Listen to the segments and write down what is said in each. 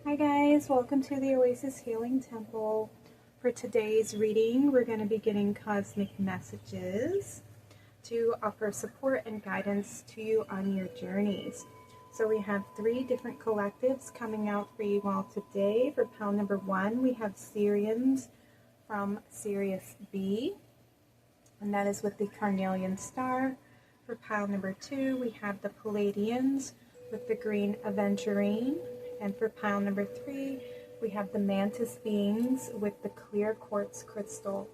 Hi guys, welcome to the Oasis Healing Temple. For today's reading, we're going to be getting cosmic messages to offer support and guidance to you on your journeys. So we have 3 different collectives coming out for you all today. For pile number 1, we have Sirians from Sirius B, and that is with the Carnelian star. For pile number 2, we have the Pleiadeans with the green aventurine. And for pile number 3, we have the Mantis beings with the clear quartz crystal.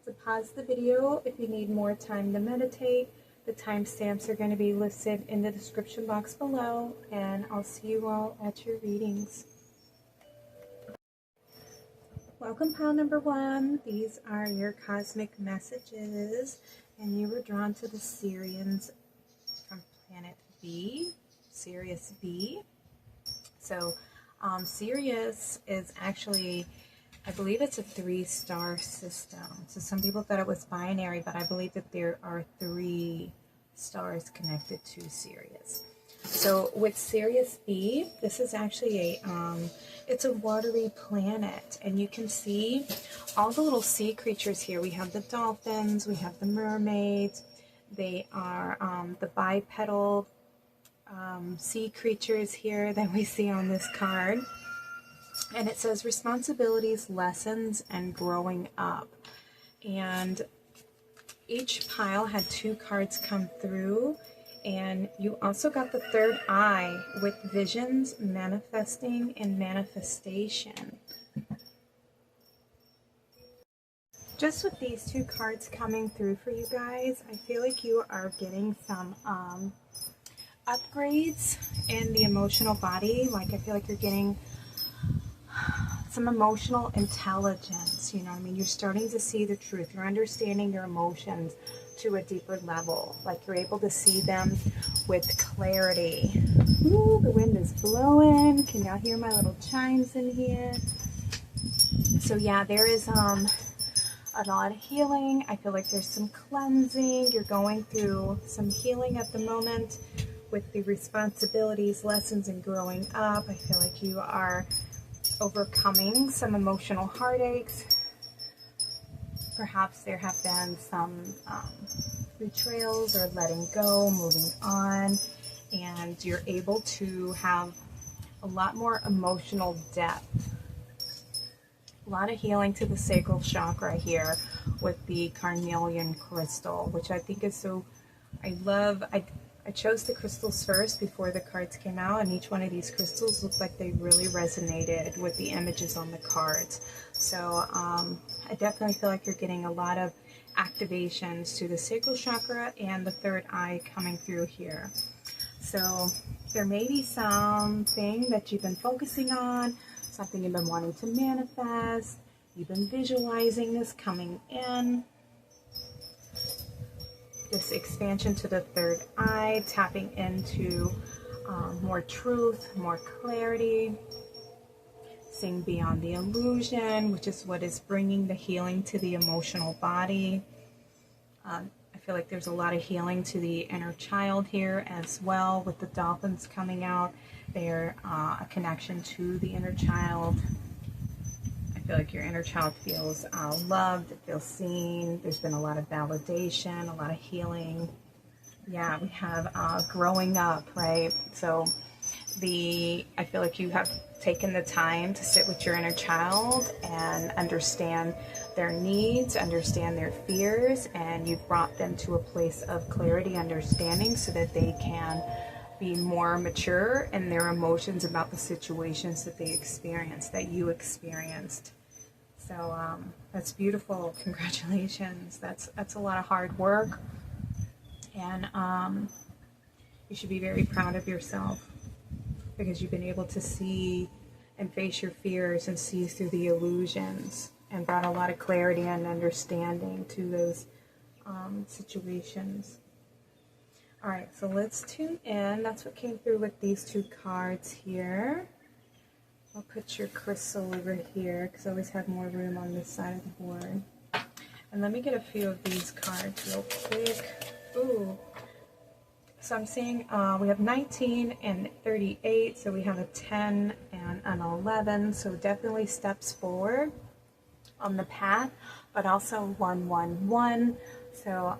So pause the video if you need more time to meditate. The timestamps are going to be listed in the description box below, and I'll see you all at your readings. Welcome pile number 1. These are your cosmic messages, and you were drawn to the Sirians from planet B, Sirius B. So Sirius is actually, I believe it's a 3-star system. So some people thought it was binary, but I believe that there are 3 stars connected to Sirius. So with Sirius B, this is actually it's a watery planet, and you can see all the little sea creatures here. We have the dolphins, we have the mermaids. They are the bipedal sea creatures here that we see on this card, and it says responsibilities, lessons, and growing up. And each pile had 2 cards come through, and you also got the third eye with visions, manifesting, and manifestation. Just with these 2 cards coming through for you guys, I feel like you are getting some upgrades in the emotional body. Like, I feel like you're getting some emotional intelligence, you know what I mean? You're starting to see the truth. You're understanding your emotions to a deeper level. Like, you're able to see them with clarity. Ooh, the wind is blowing. Can y'all hear my little chimes in here? So yeah, there is a lot of healing. I feel like there's some cleansing. You're going through some healing at the moment with the responsibilities, lessons, and growing up. I feel like you are overcoming some emotional heartaches. Perhaps there have been some betrayals or letting go, moving on, and you're able to have a lot more emotional depth. A lot of healing to the sacral chakra here with the Carnelian crystal, which I think is so, I love. I chose the crystals first before the cards came out, and each one of these crystals looked like they really resonated with the images on the cards. So I definitely feel like you're getting a lot of activations to the sacral chakra and the third eye coming through here. So there may be something that you've been focusing on, something you've been wanting to manifest. You've been visualizing this coming in. This expansion to the third eye, tapping into more truth, more clarity, seeing beyond the illusion, which is what is bringing the healing to the emotional body. I feel like there's a lot of healing to the inner child here as well, with the dolphins coming out. They're a connection to the inner child. I feel like your inner child feels loved, it feels seen. There's been a lot of validation, a lot of healing. Yeah, we have growing up, right? So I feel like you have taken the time to sit with your inner child and understand their needs, understand their fears, and you've brought them to a place of clarity, understanding, so that they can be more mature in their emotions about the situations that they experienced, that you experienced. So that's beautiful. Congratulations. That's a lot of hard work, and you should be very proud of yourself, because you've been able to see and face your fears and see through the illusions, and brought a lot of clarity and understanding to those situations. All right, so let's tune in. That's what came through with these 2 cards here. I'll put your crystal over here, because I always have more room on this side of the board. And let me get a few of these cards real quick. Ooh, So I'm seeing we have 19 and 38, so we have a 10 and an 11, so definitely steps forward on the path, but also 111. So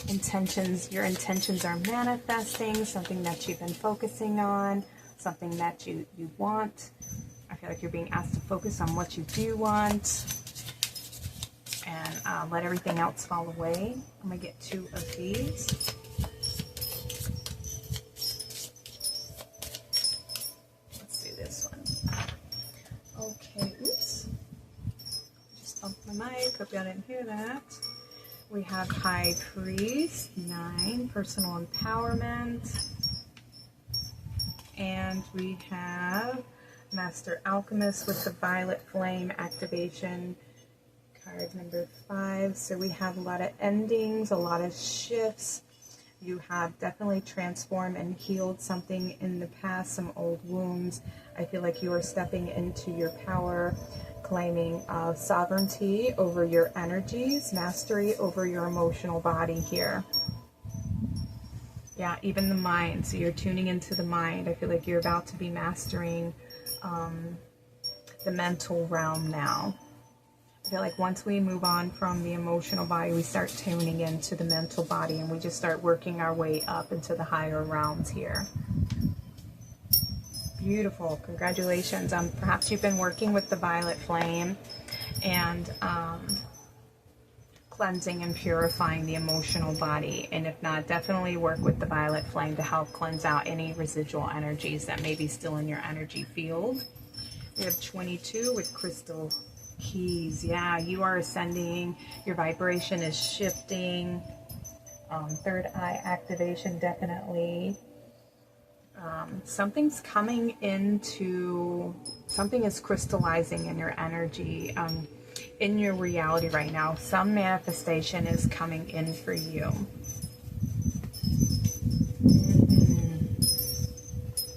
intentions, your intentions are manifesting, something that you've been focusing on, something that you want. I feel like you're being asked to focus on what you do want and let everything else fall away. I'm going to get 2 of these. Let's do this one. Okay, oops. Just bumped my mic. Hope y'all didn't hear that. We have High Priest, 9, personal empowerment. And we have Master Alchemist with the Violet Flame activation, card number 5. So we have a lot of endings, a lot of shifts. You have definitely transformed and healed something in the past, some old wounds. I feel like you are stepping into your power, claiming sovereignty over your energies, mastery over your emotional body here. Yeah, even the mind. So you're tuning into the mind. I feel like you're about to be mastering the mental realm now. I feel like once we move on from the emotional body, we start tuning into the mental body, and we just start working our way up into the higher realms here. Beautiful. Congratulations. Perhaps you've been working with the violet flame and cleansing and purifying the emotional body. And if not, definitely work with the violet flame to help cleanse out any residual energies that may be still in your energy field. We have 22 with crystal keys. Yeah, you are ascending. Your vibration is shifting. Third eye activation, definitely. Something's coming into, something is crystallizing in your energy, in your reality right now. Some manifestation is coming in for you.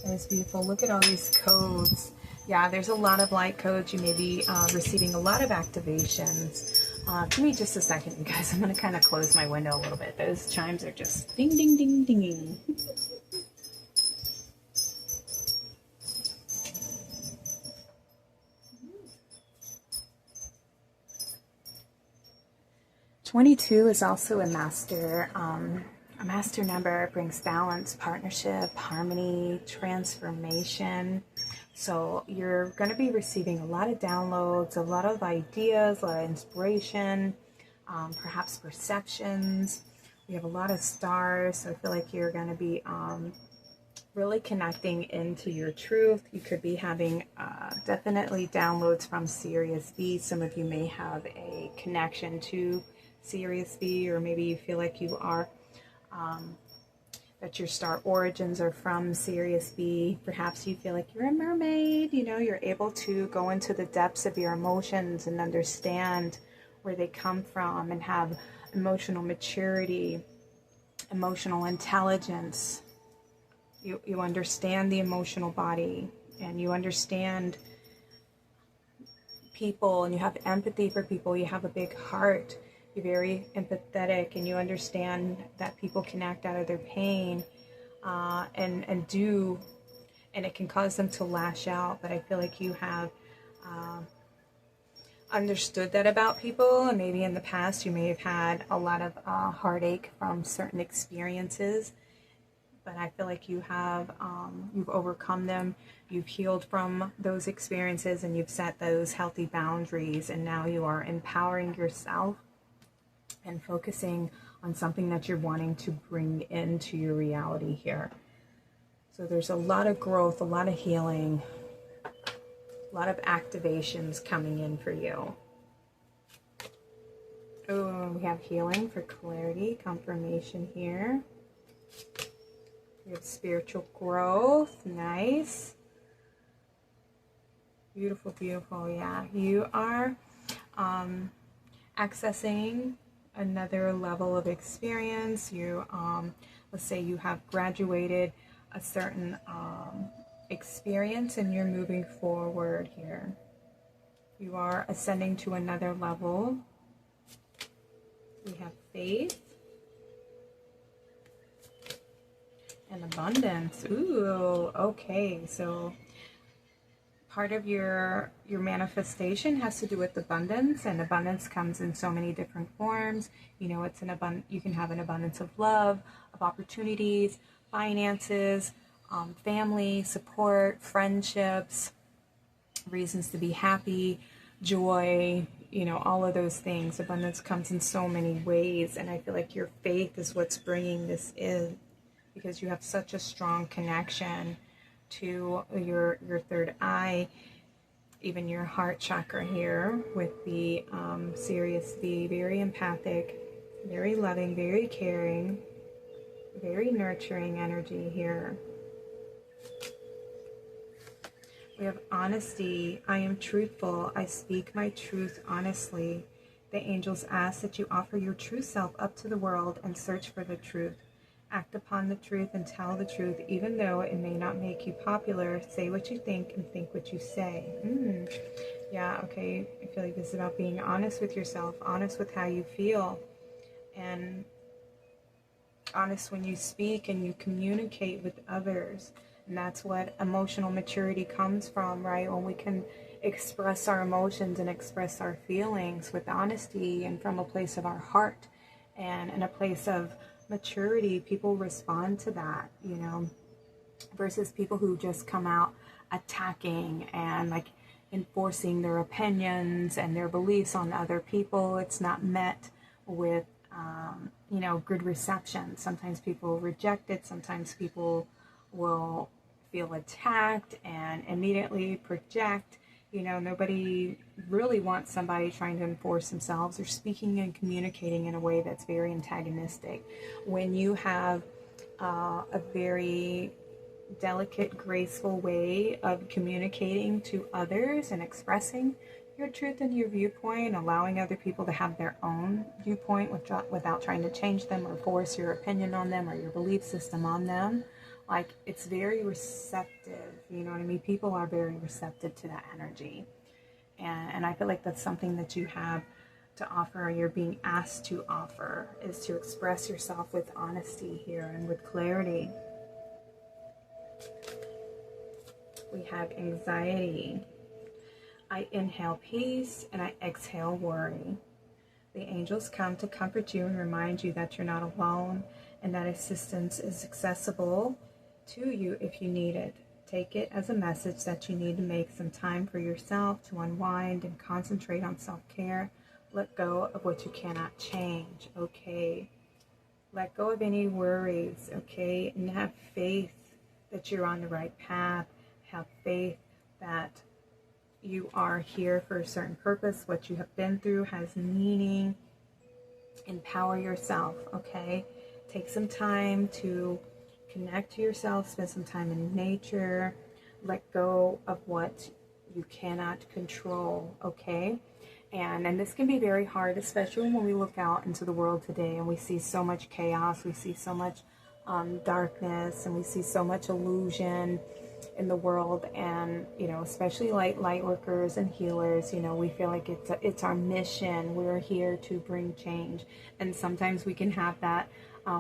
That is beautiful. Look at all these codes. Yeah, there's a lot of light codes. You may be receiving a lot of activations. Give me just a second, you guys. I'm going to kind of close my window a little bit. Those chimes are just ding, ding, ding, dinging. "22 is also a master number. It brings balance, partnership, harmony, transformation. So you're going to be receiving a lot of downloads, a lot of ideas, a lot of inspiration, perhaps perceptions. We have a lot of stars, so I feel like you're going to be really connecting into your truth. You could be having definitely downloads from Sirius B. Some of you may have a connection to Sirius B, or maybe you feel like you are, that your star origins are from Sirius B. Perhaps you feel like you're a mermaid, you know, you're able to go into the depths of your emotions and understand where they come from and have emotional maturity, emotional intelligence. You understand the emotional body, and you understand people, and you have empathy for people. You have a big heart. You're very empathetic, and you understand that people can act out of their pain and it can cause them to lash out. But I feel like you have understood that about people, and maybe in the past you may have had a lot of heartache from certain experiences. But I feel like you have, you've overcome them, you've healed from those experiences, and you've set those healthy boundaries, and now you are empowering yourself and focusing on something that you're wanting to bring into your reality here. So there's a lot of growth, a lot of healing, a lot of activations coming in for you. Oh, we have healing for clarity, confirmation here. We have spiritual growth, nice. Beautiful, beautiful, yeah. You are accessing another level of experience. You, let's say you have graduated a certain experience and you're moving forward here. You are ascending to another level. We have faith. And abundance. Ooh, okay. So part of your manifestation has to do with abundance, and abundance comes in so many different forms. You know, it's an you can have an abundance of love, of opportunities, finances, family, support, friendships, reasons to be happy, joy, you know, all of those things. Abundance comes in so many ways, and I feel like your faith is what's bringing this in, because you have such a strong connection to your third eye, even your heart chakra here with the Sirius V, very empathic, very loving, very caring, very nurturing energy here. We have honesty. I am truthful. I speak my truth honestly. The angels ask that you offer your true self up to the world and search for the truth. Act upon the truth and tell the truth, even though it may not make you popular. Say what you think and think what you say. Yeah, okay. I feel like this is about being honest with yourself, honest with how you feel, and honest when you speak and you communicate with others. And that's what emotional maturity comes from, right? When we can express our emotions and express our feelings with honesty and from a place of our heart and in a place of maturity, people respond to that, you know, versus people who just come out attacking and like enforcing their opinions and their beliefs on other people. It's not met with you know, good reception. Sometimes people reject it. Sometimes people will feel attacked and immediately project. You know, nobody really wants somebody trying to enforce themselves or speaking and communicating in a way that's very antagonistic. When you have a very delicate, graceful way of communicating to others and expressing your truth and your viewpoint, allowing other people to have their own viewpoint without trying to change them or force your opinion on them or your belief system on them. Like, it's very receptive, you know what I mean? People are very receptive to that energy. And I feel like that's something that you have to offer, or you're being asked to offer, is to express yourself with honesty here and with clarity. We have anxiety. I inhale peace and I exhale worry. The angels come to comfort you and remind you that you're not alone and that assistance is accessible to you if you need it. Take it as a message that you need to make some time for yourself to unwind and concentrate on self-care. Let go of what you cannot change, okay? Let go of any worries, okay? And have faith that you're on the right path. Have faith that you are here for a certain purpose. What you have been through has meaning. Empower yourself, okay? Take some time to connect to yourself, spend some time in nature. Let go of what you cannot control, okay? And this can be very hard, especially when we look out into the world today and we see so much chaos, we see so much darkness, and we see so much illusion in the world. And you know, especially like light workers and healers, you know, we feel like it's our mission. We're here to bring change, and sometimes we can have that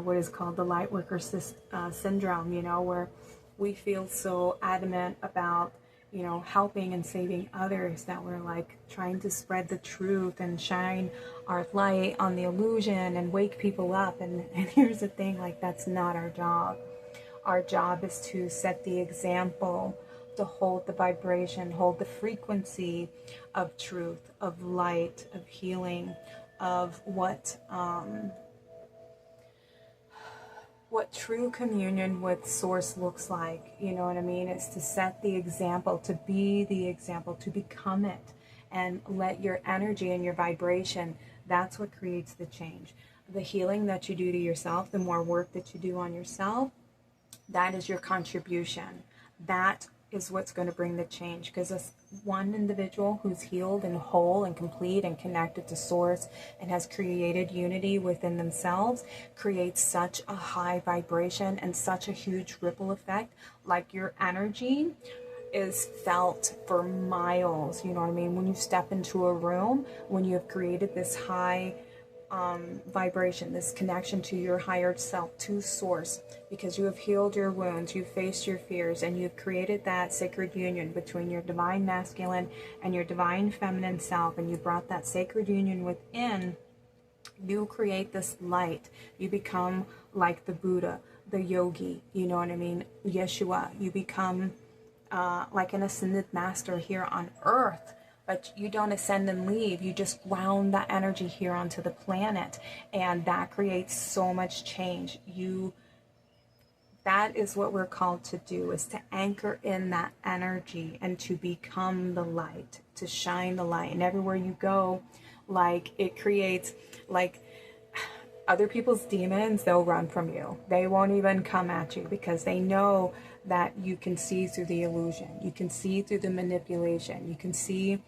what is called the light worker syndrome, you know, where we feel so adamant about, you know, helping and saving others that we're like trying to spread the truth and shine our light on the illusion and wake people up. And here's the thing, like, that's not our job. Our job is to set the example, to hold the vibration, hold the frequency of truth, of light, of healing, of what true communion with Source looks like. You know what I mean? It's to set the example, to be the example, to become it, and let your energy and your vibration, that's what creates the change. The healing that you do to yourself, the more work that you do on yourself, that is your contribution. That is what's going to bring the change, because as one individual who's healed and whole and complete and connected to Source and has created unity within themselves creates such a high vibration and such a huge ripple effect. Like, your energy is felt for miles, you know what I mean? When you step into a room, when you have created this high vibration, this connection to your higher self, to source, because you have healed your wounds, you've faced your fears, and you've created that sacred union between your divine masculine and your divine feminine self, and you brought that sacred union within. You create this light. You become like the Buddha, the yogi, you know what I mean, Yeshua. You become like an ascended master here on earth. But you don't ascend and leave. You just ground that energy here onto the planet. And that creates so much change. That is what we're called to do, is to anchor in that energy and to become the light, to shine the light. And everywhere you go, like, it creates, like, other people's demons, they'll run from you. They won't even come at you because they know that you can see through the illusion. You can see through the manipulation. You can see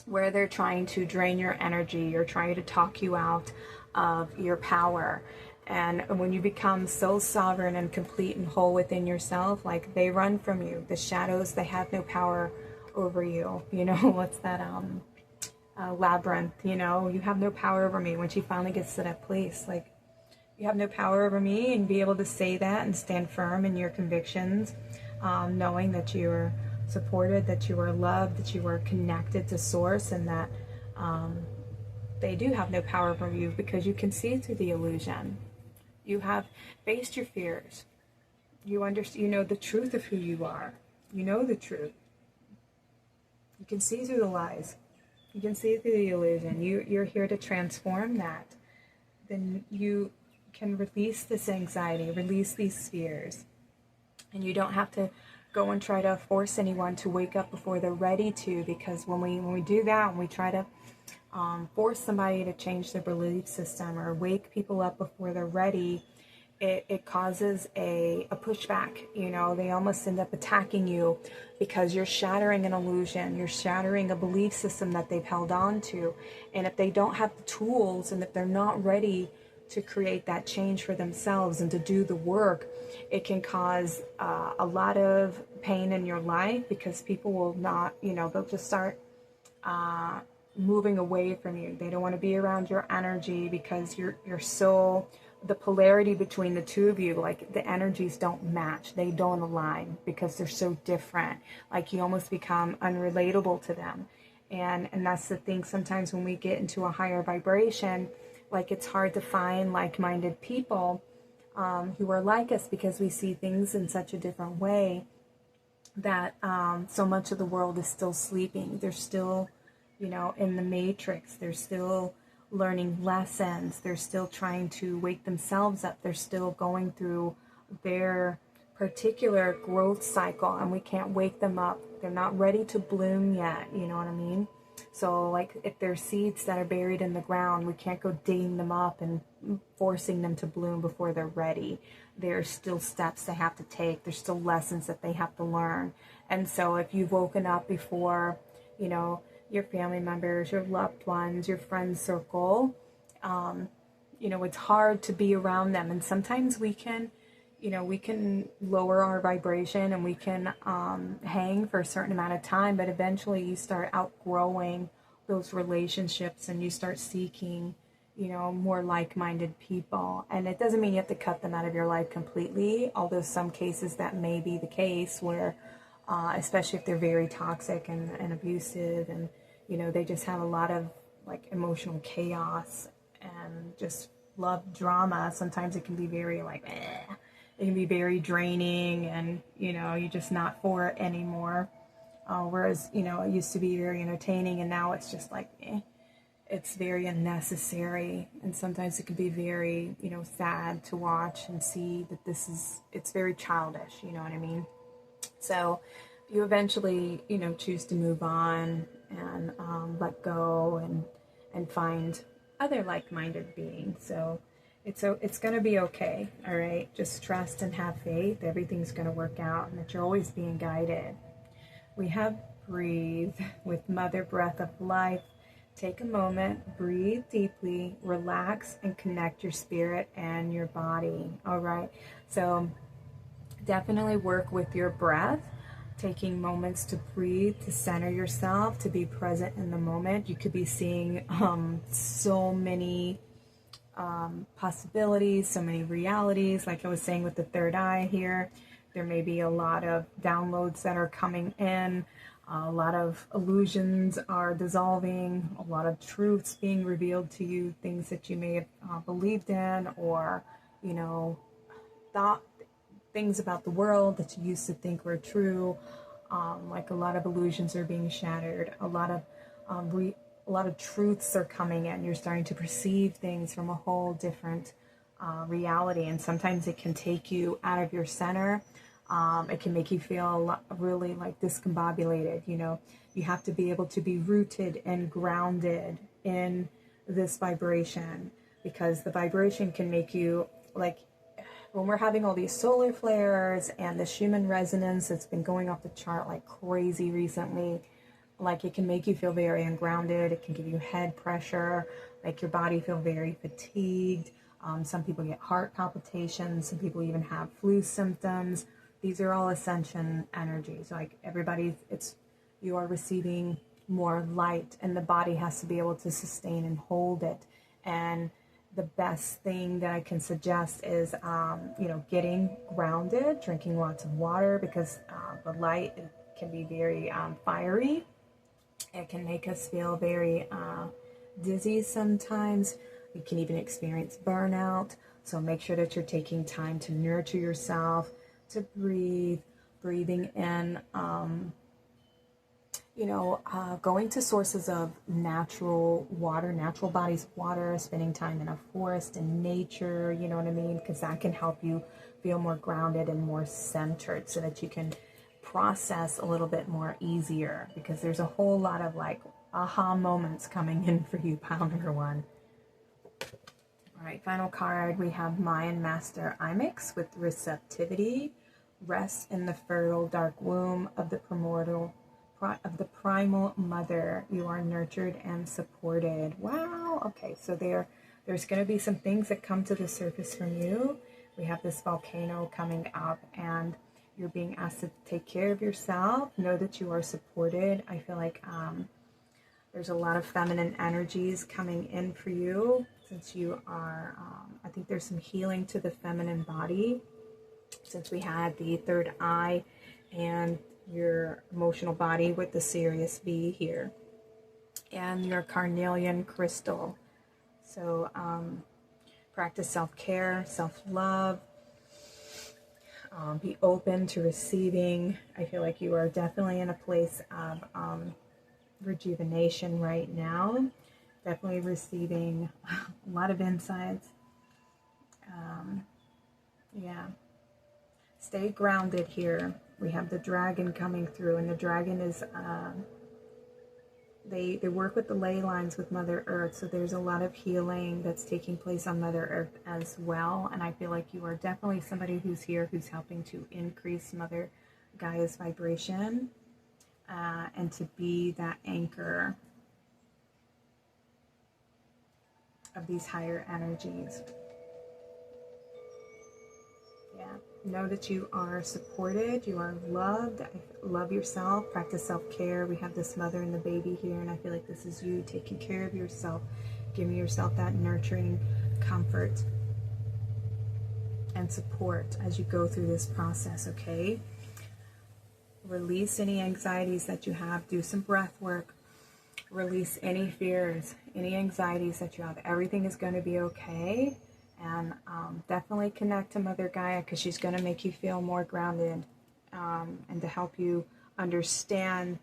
where they're trying to drain your energy or trying to talk you out of your power. And when you become so sovereign and complete and whole within yourself, like, they run from you. The shadows, they have no power over you. You know, what's that labyrinth, you know, you have no power over me. When she finally gets to that place, like, you have no power over me, and be able to say that and stand firm in your convictions, knowing that you are supported, that you are loved, that you are connected to source, and that they do have no power over you because you can see through the illusion. You have faced your fears. You understand, you know the truth of who you are. You know the truth. You can see through the lies. You can see through the illusion. You're here to transform that. Then you can release this anxiety, release these fears. And you don't have to go and try to force anyone to wake up before they're ready to, because when we do that, when we try to force somebody to change their belief system or wake people up before they're ready, it causes a pushback. You know, they almost end up attacking you because you're shattering an illusion. You're shattering a belief system that they've held on to. And if they don't have the tools, and if they're not ready to create that change for themselves and to do the work, it can cause a lot of pain in your life, because people will not, you know, they'll just start moving away from you. They don't want to be around your energy because you're so, the polarity between the two of you, like, the energies don't match. They don't align because they're so different. Like, you almost become unrelatable to them. And that's the thing. Sometimes when we get into a higher vibration, like, it's hard to find like-minded people who are like us, because we see things in such a different way, that so much of the world is still sleeping. They're still, you know, in the matrix. They're still learning lessons. They're still trying to wake themselves up. They're still going through their particular growth cycle, and we can't wake them up. They're not ready to bloom yet, you know what I mean? So, like, if there's seeds that are buried in the ground, we can't go digging them up and forcing them to bloom before they're ready. There's still steps they have to take. There's still lessons that they have to learn. And so if you've woken up before, you know, your family members, your loved ones, your friend circle, you know, it's hard to be around them. And sometimes we can, you know, we can lower our vibration, and we can hang for a certain amount of time, but eventually you start outgrowing those relationships, and you start seeking, you know, more like-minded people. And it doesn't mean you have to cut them out of your life completely, although some cases that may be the case, where especially if they're very toxic and abusive, and, you know, they just have a lot of, like, emotional chaos and just love drama. Sometimes it can be very, like, it can be very draining, and, you know, you're just not for it anymore. Whereas, you know, it used to be very entertaining, and now it's just like, it's very unnecessary. And sometimes it can be very, you know, sad to watch and see that it's very childish, you know what I mean? So you eventually, you know, choose to move on and let go and find other like-minded beings. So it's going to be okay. All right. Just trust and have faith. Everything's going to work out, and that you're always being guided. We have breathe with Mother Breath of Life. Take a moment, breathe deeply, relax, and connect your spirit and your body. All right. So definitely work with your breath, taking moments to breathe, to center yourself, to be present in the moment. You could be seeing so many possibilities, so many realities. Like I was saying with the third eye here, there may be a lot of downloads that are coming in. A lot of illusions are dissolving, a lot of truths being revealed to you, things that you may have believed in, or, you know, thought things about the world that you used to think were true. Like a lot of illusions are being shattered. A lot of truths are coming in. You're starting to perceive things from a whole different reality, and sometimes it can take you out of your center. It can make you feel really like discombobulated. You know, you have to be able to be rooted and grounded in this vibration, because the vibration can make you like, when we're having all these solar flares and the Schumann resonance that's been going off the chart like crazy recently, like it can make you feel very ungrounded. It can give you head pressure, make your body feel very fatigued. Some people get heart palpitations. Some people even have flu symptoms. These are all ascension energies. Like you are receiving more light, and the body has to be able to sustain and hold it. And the best thing that I can suggest is, getting grounded, drinking lots of water, because the light can be very fiery. It can make us feel very dizzy sometimes. You can even experience burnout. So make sure that you're taking time to nurture yourself, to breathing in, going to sources of natural water, natural bodies of water, spending time in a forest and nature, you know what I mean? Because that can help you feel more grounded and more centered, so that you can process a little bit more easier, because there's a whole lot of like aha moments coming in for you, pile number one. All right, final card, we have Mayan Master Imix with receptivity. Rest in the fertile dark womb of the primal mother. You are nurtured and supported. Wow. Okay, so there's going to be some things that come to the surface from you. We have this volcano coming up, and you're being asked to take care of yourself. Know that you are supported. I feel like there's a lot of feminine energies coming in for you, since you are, I think there's some healing to the feminine body, since we had the third eye and your emotional body with the Sirius B here, and your Carnelian crystal. So practice self-care, self-love, be open to receiving. I feel like you are definitely in a place of rejuvenation right now, definitely receiving a lot of insights. Yeah. Stay grounded here. We have the dragon coming through, and the dragon is, they work with the ley lines with Mother Earth, so there's a lot of healing that's taking place on Mother Earth as well, and I feel like you are definitely somebody who's here who's helping to increase Mother Gaia's vibration, and to be that anchor of these higher energies. Yeah. Know that you are supported, you are loved. Love yourself, practice self-care. We have this mother and the baby here, and I feel like this is you taking care of yourself, giving yourself that nurturing comfort and support as you go through this process, okay? Release any anxieties that you have. Do some breath work. Release any fears, any anxieties that you have. Everything is going to be okay. And definitely connect to Mother Gaia, because she's going to make you feel more grounded, and to help you understand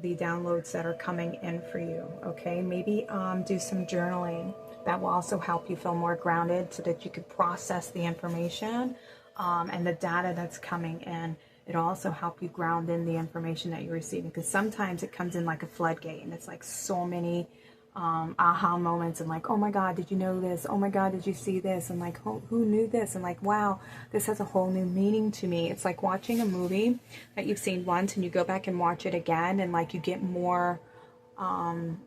the downloads that are coming in for you. Okay, maybe do some journaling. That will also help you feel more grounded, so that you could process the information and the data that's coming in. It'll also help you ground in the information that you're receiving, because sometimes it comes in like a floodgate, and it's like so many aha moments, and like, oh my God, did you know this? Oh my God, did you see this? And like, who knew this? And like, wow, this has a whole new meaning to me. It's like watching a movie that you've seen once, and you go back and watch it again, and like you get more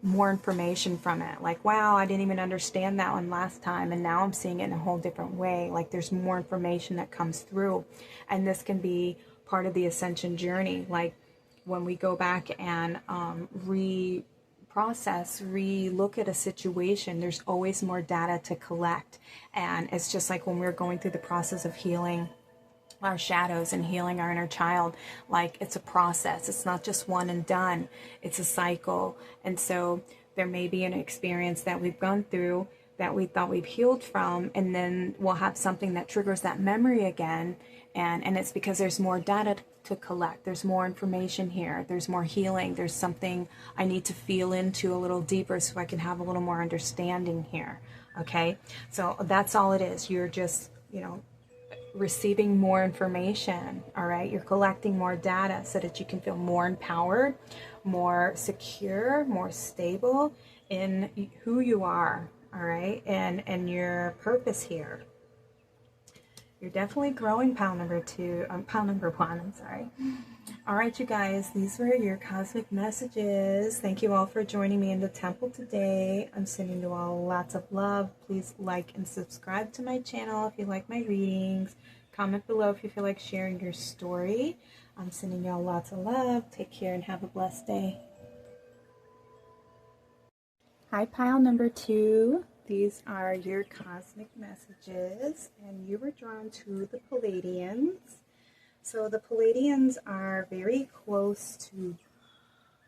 information from it. Like, wow, I didn't even understand that one last time, and now I'm seeing it in a whole different way. Like there's more information that comes through, and this can be part of the ascension journey. Like when we go back and process, re-look at a situation, there's always more data to collect. And it's just like when we're going through the process of healing our shadows and healing our inner child, like it's a process. It's not just one and done. It's a cycle. And so there may be an experience that we've gone through that we thought we've healed from, and then we'll have something that triggers that memory again. And it's because there's more data to collect. There's more information here. There's more healing. There's something I need to feel into a little deeper so I can have a little more understanding here. Okay. So that's all it is. You're just, receiving more information. All right. You're collecting more data so that you can feel more empowered, more secure, more stable in who you are. All right. And your purpose here. You're definitely growing pile number one, I'm sorry. All right, you guys, these were your cosmic messages. Thank you all for joining me in the temple today. I'm sending you all lots of love. Please like and subscribe to my channel if you like my readings. Comment below if you feel like sharing your story. I'm sending you all lots of love. Take care and have a blessed day. Hi, pile number 2. These are your cosmic messages, and you were drawn to the Pleiadeans. So the Pleiadeans are very close to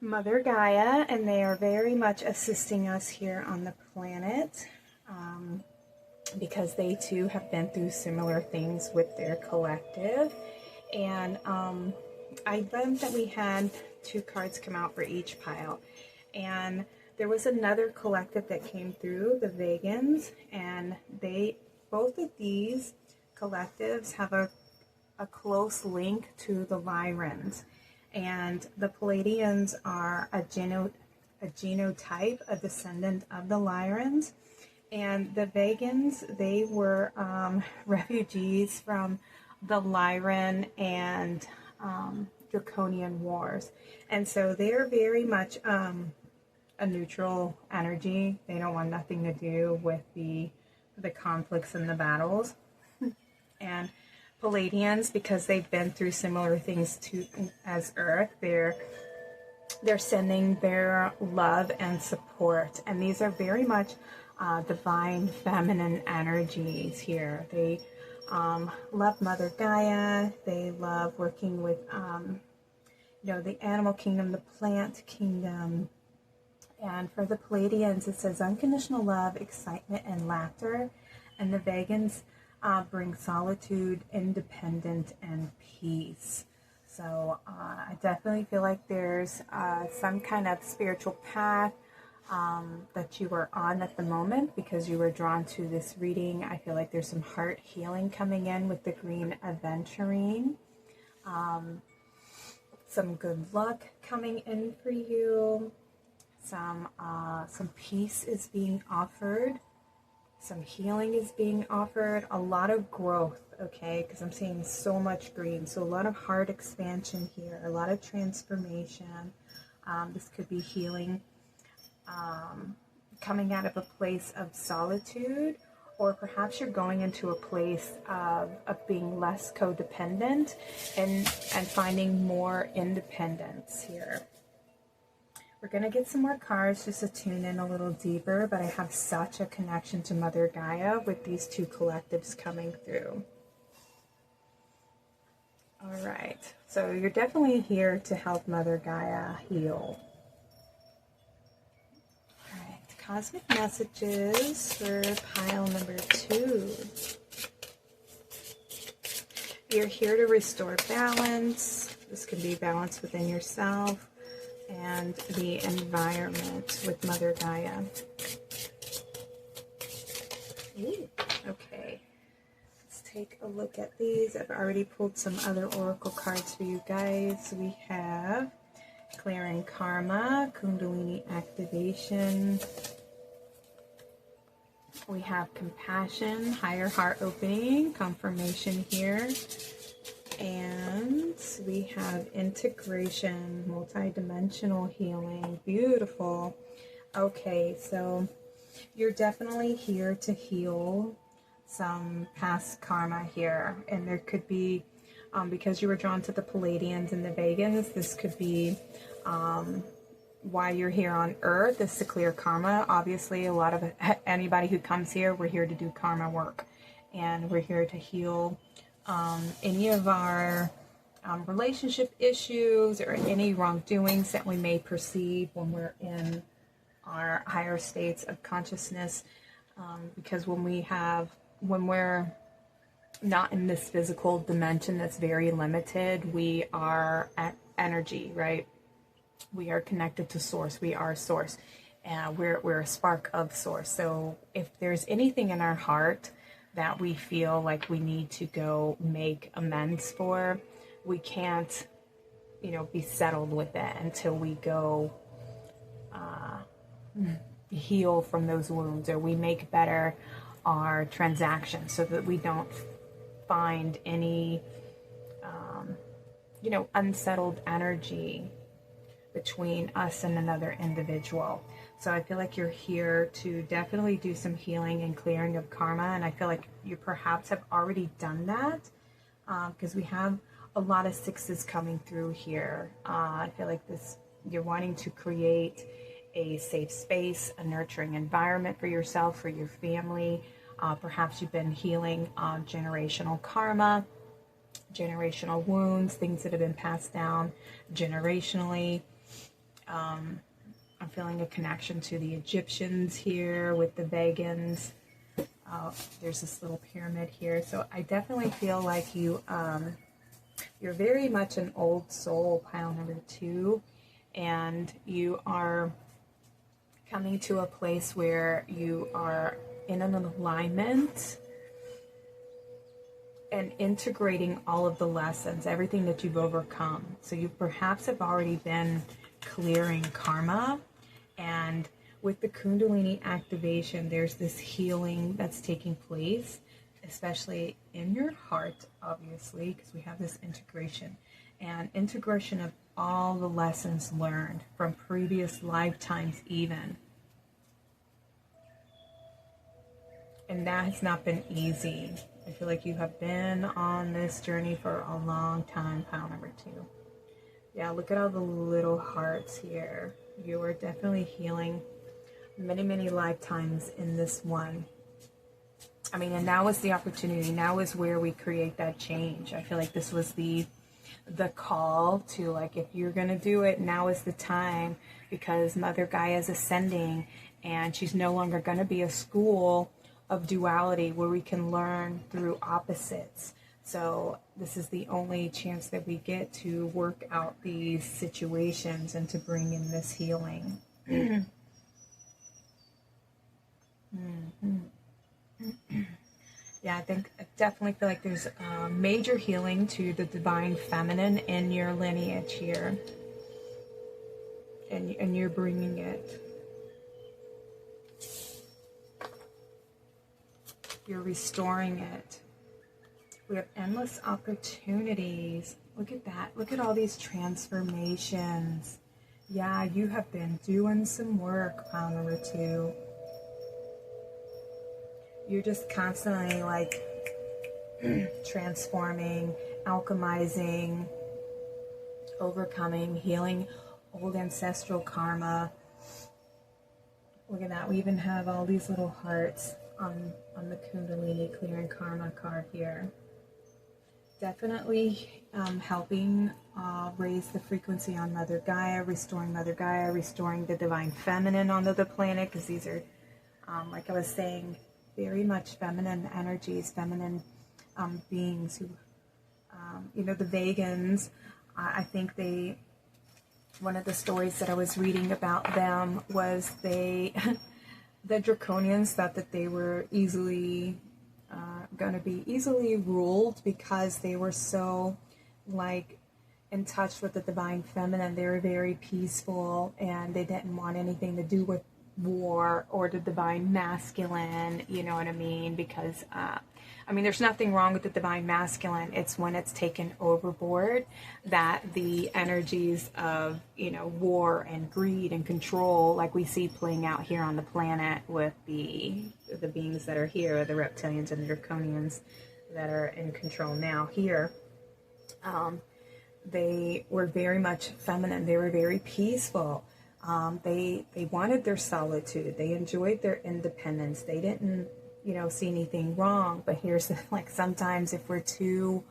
Mother Gaia, and they are very much assisting us here on the planet because they too have been through similar things with their collective. And I love that we had 2 cards come out for each pile. And there was another collective that came through, the Vegans, and both of these collectives have a close link to the Lyrans. And the Pleiadeans are a genotype, a descendant of the Lyrans. And the Vegans, they were refugees from the Lyran and Draconian wars. And so they're very much a neutral energy. They don't want nothing to do with the conflicts and the battles. And Pleiadians, because they've been through similar things as Earth, they're sending their love and support. And these are very much divine feminine energies here. They love Mother Gaia. They love working with the animal kingdom, the plant kingdom. And for the Pleiadians, it says unconditional love, excitement, and laughter. And the Vegans bring solitude, independence, and peace. So I definitely feel like there's some kind of spiritual path that you are on at the moment because you were drawn to this reading. I feel like there's some heart healing coming in with the green aventurine. Some good luck coming in for you. Some peace is being offered. Some healing is being offered. A lot of growth, okay? Because I'm seeing so much green. So a lot of heart expansion here. A lot of transformation. This could be healing coming out of a place of solitude. Or perhaps you're going into a place of being less codependent and finding more independence here. We're going to get some more cards just to tune in a little deeper, but I have such a connection to Mother Gaia with these 2 collectives coming through. All right, so you're definitely here to help Mother Gaia heal. All right, cosmic messages for pile number 2. You're here to restore balance. This can be balance within yourself and the environment with Mother Gaia. Ooh, okay, let's take a look at these. I've already pulled some other oracle cards for you guys. We have clearing karma, Kundalini activation. We have compassion, higher heart opening, confirmation here. And we have integration, multi-dimensional healing. Beautiful. Okay, so you're definitely here to heal some past karma here. And there could be, because you were drawn to the Pleiadians and the Vegans, this could be, why you're here on Earth is to clear karma. Obviously, a lot of anybody who comes here, we're here to do karma work, and we're here to heal any of our relationship issues or any wrongdoings that we may perceive when we're in our higher states of consciousness. Because when we're not in this physical dimension that's very limited, we are at energy, right? We are connected to source. We are source. And we're a spark of source. So if there's anything in our heart that we feel like we need to go make amends for, we can't, be settled with it until we go heal from those wounds, or we make better our transactions so that we don't find any, unsettled energy between us and another individual. So I feel like you're here to definitely do some healing and clearing of karma, and I feel like you perhaps have already done that, because we have a lot of sixes coming through here. I feel like you're wanting to create a safe space, a nurturing environment for yourself, for your family. Perhaps you've been healing generational karma, generational wounds, things that have been passed down generationally. I'm feeling a connection to the Egyptians here with the Pleiadeans. There's this little pyramid here. So I definitely feel like you're very much an old soul, pile number 2, and you are coming to a place where you are in an alignment and integrating all of the lessons, everything that you've overcome. So you perhaps have already been clearing karma, and with the Kundalini activation, there's this healing that's taking place, especially in your heart, obviously, because we have this integration of all the lessons learned from previous lifetimes even. And that has not been easy. I feel like you have been on this journey for a long time, pile number 2. Yeah, look at all the little hearts here. You are definitely healing many, many lifetimes in this one. And now is the opportunity. Now is where we create that change. I feel like this was the call to, like, if you're going to do it, now is the time, because Mother Gaia is ascending, and she's no longer going to be a school of duality where we can learn through opposites. So this is the only chance that we get to work out these situations and to bring in this healing. Yeah, I definitely feel like there's major healing to the divine feminine in your lineage here. And you're bringing it. You're restoring it. We have endless opportunities. Look at that. Look at all these transformations. Yeah, you have been doing some work, pile number 2. You're just constantly, like, transforming, alchemizing, overcoming, healing old ancestral karma. Look at that. We even have all these little hearts on the Kundalini clearing karma card here. Definitely helping raise the frequency on Mother Gaia, restoring the divine feminine onto the planet, because these are, like I was saying, very much feminine energies, feminine beings who, the Pleiadeans, I think one of the stories that I was reading about them was the Draconians thought that they were going to be easily ruled because they were so, like, in touch with the divine feminine. They were very peaceful, and they didn't want anything to do with war or the divine masculine, you know what I mean? Because there's nothing wrong with the divine masculine. It's when it's taken overboard that the energies of, war and greed and control, like we see playing out here on the planet with the beings that are here, the reptilians and the draconians that are in control now here. They were very much feminine. They were very peaceful. They wanted their solitude. They enjoyed their independence. They didn't, see anything wrong. But here's like, sometimes if we're too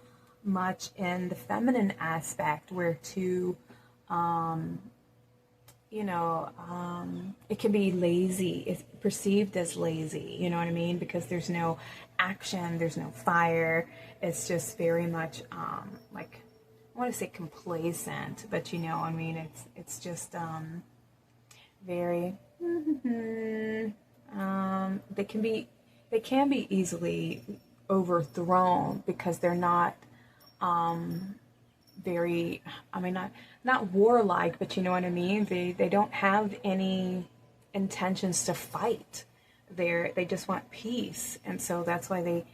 much in the feminine aspect, we're too, it can be lazy. It's perceived as lazy, you know what I mean? Because there's no action, there's no fire. It's just very much, like, I want to say complacent, but I mean, it's just, very, they can be easily overthrown because they're not, very, I mean, not warlike, but you know what I mean? They don't have any intentions to fight. They just want peace. And so that's why they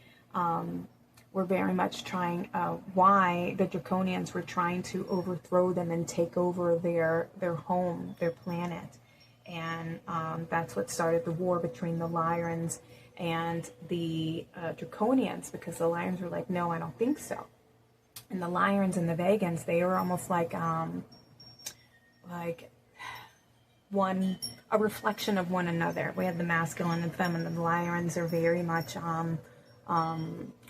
were very much trying, why the Draconians were trying to overthrow them and take over their home, their planet. And that's what started the war between the Lyrians and the Draconians, because the Lyrians were like, no, I don't think so. And the Lyrians and the Vegans, they were almost like a reflection of one another. We have the masculine and feminine. The Lyrians are very much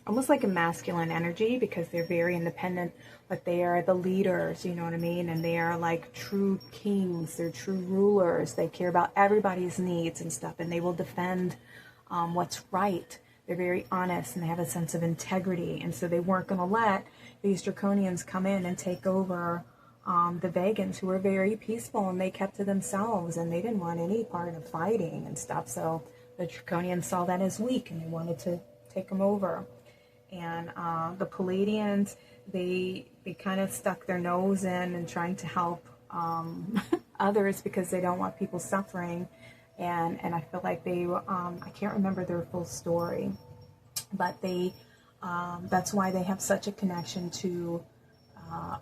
almost like a masculine energy, because they're very independent, but they are the leaders, you know what I mean? And they are like true kings. They're true rulers. They care about everybody's needs and stuff, and they will defend what's right. They're very honest, and they have a sense of integrity. And so they weren't going to let these Draconians come in and take over the Vegans, who were very peaceful, and they kept to themselves, and they didn't want any part of fighting and stuff. So the Draconians saw that as weak, and they wanted to take them over. And the Pleiadeans, they kind of stuck their nose in and trying to help others, because they don't want people suffering. And I feel like they, I can't remember their full story, but that's why they have such a connection to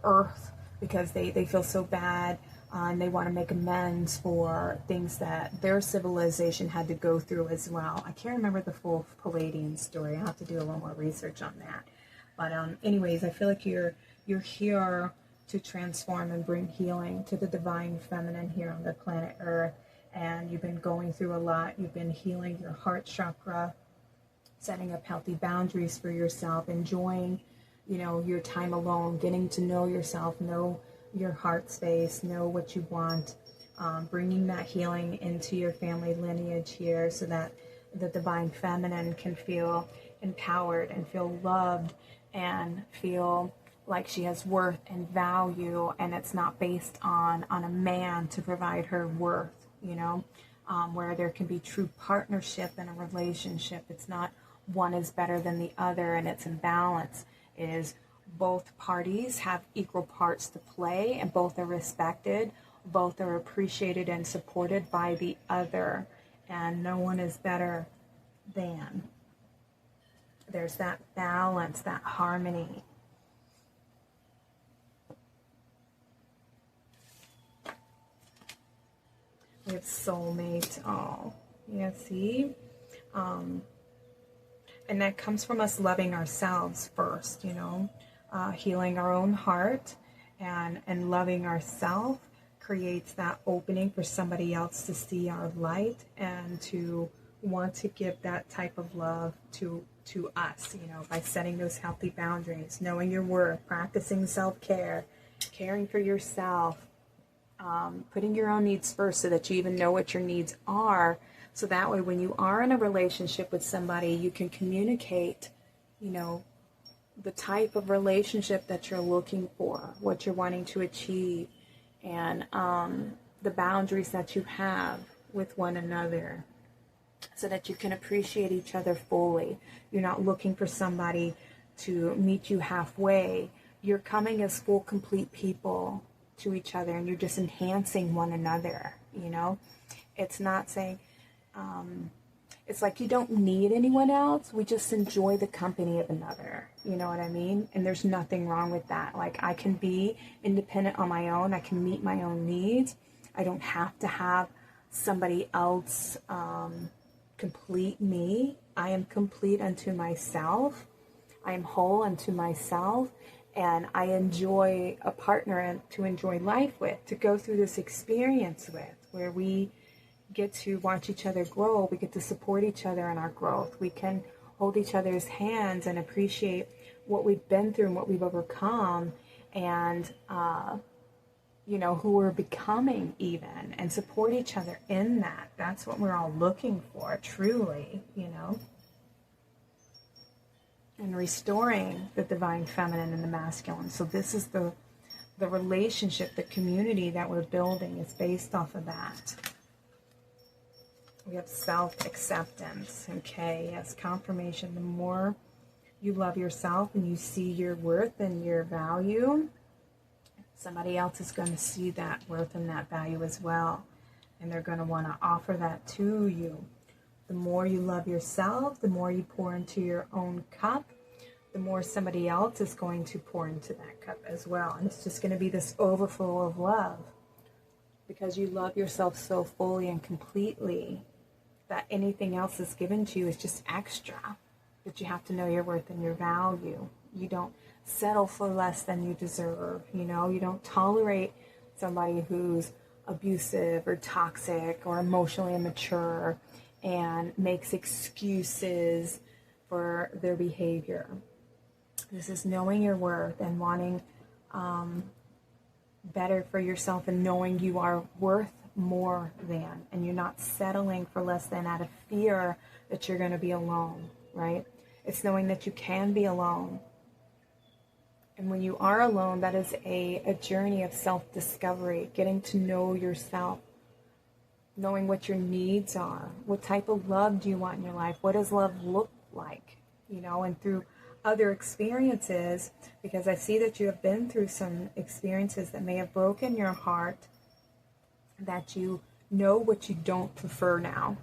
Earth, because they feel so bad, and they want to make amends for things that their civilization had to go through as well. I can't remember the full Pleiadian story. I'll have to do a little more research on that. But anyways, I feel like you're here to transform and bring healing to the divine feminine here on the planet Earth. And you've been going through a lot. You've been healing your heart chakra, setting up healthy boundaries for yourself, enjoying, your time alone, getting to know yourself, know your heart space, know what you want, bringing that healing into your family lineage here, so that the divine feminine can feel empowered and feel loved and feel like she has worth and value, and it's not based on a man to provide her worth, where there can be true partnership in a relationship. It's not one is better than the other, and it's in balance. It is both parties have equal parts to play, and both are respected, both are appreciated and supported by the other, and no one is better than. There's that balance, that harmony. We have soulmate. Oh, yeah, see? And that comes from us loving ourselves first, healing our own heart, and loving ourselves creates that opening for somebody else to see our light and to want to give that type of love to us, by setting those healthy boundaries, knowing your worth, practicing self-care, caring for yourself, putting your own needs first, so that you even know what your needs are. So that way, when you are in a relationship with somebody, you can communicate, the type of relationship that you're looking for, what you're wanting to achieve, and the boundaries that you have with one another, so that you can appreciate each other fully. You're not looking for somebody to meet you halfway. You're coming as full, complete people to each other, and you're just enhancing one another, It's not saying... it's like you don't need anyone else. We just enjoy the company of another. You know what I mean? And there's nothing wrong with that. Like, I can be independent on my own. I can meet my own needs. I don't have to have somebody else complete me. I am complete unto myself. I am whole unto myself. and I enjoy a partner to enjoy life with, to go through this experience with, where we get to watch each other grow, we get to support each other in our growth, we can hold each other's hands and appreciate what we've been through and what we've overcome, and you know, who we're becoming even, and support each other in that. That's what we're all looking for, truly, you know. And restoring the divine feminine and the masculine. So this is the relationship, the community that we're building is based off of that. We have self-acceptance, okay? Yes, confirmation. The more you love yourself and you see your worth and your value, somebody else is going to see that worth and that value as well. And they're going to want to offer that to you. The more you love yourself, the more you pour into your own cup, the more somebody else is going to pour into that cup as well. And it's just going to be this overflow of love, because you love yourself so fully and completely that anything else that's given to you is just extra. But you have to know your worth and your value. You don't settle for less than you deserve. You know, you don't tolerate somebody who's abusive or toxic or emotionally immature and makes excuses for their behavior. This is knowing your worth and wanting better for yourself, and knowing you are worth more than, and you're not settling for less than out of fear that you're going to be alone, right? It's knowing that you can be alone. And when you are alone, that is a journey of self-discovery, getting to know yourself, knowing what your needs are, what type of love do you want in your life, what does love look like, you know, and through other experiences, because I see that you have been through some experiences that may have broken your heart, that you know what you don't prefer now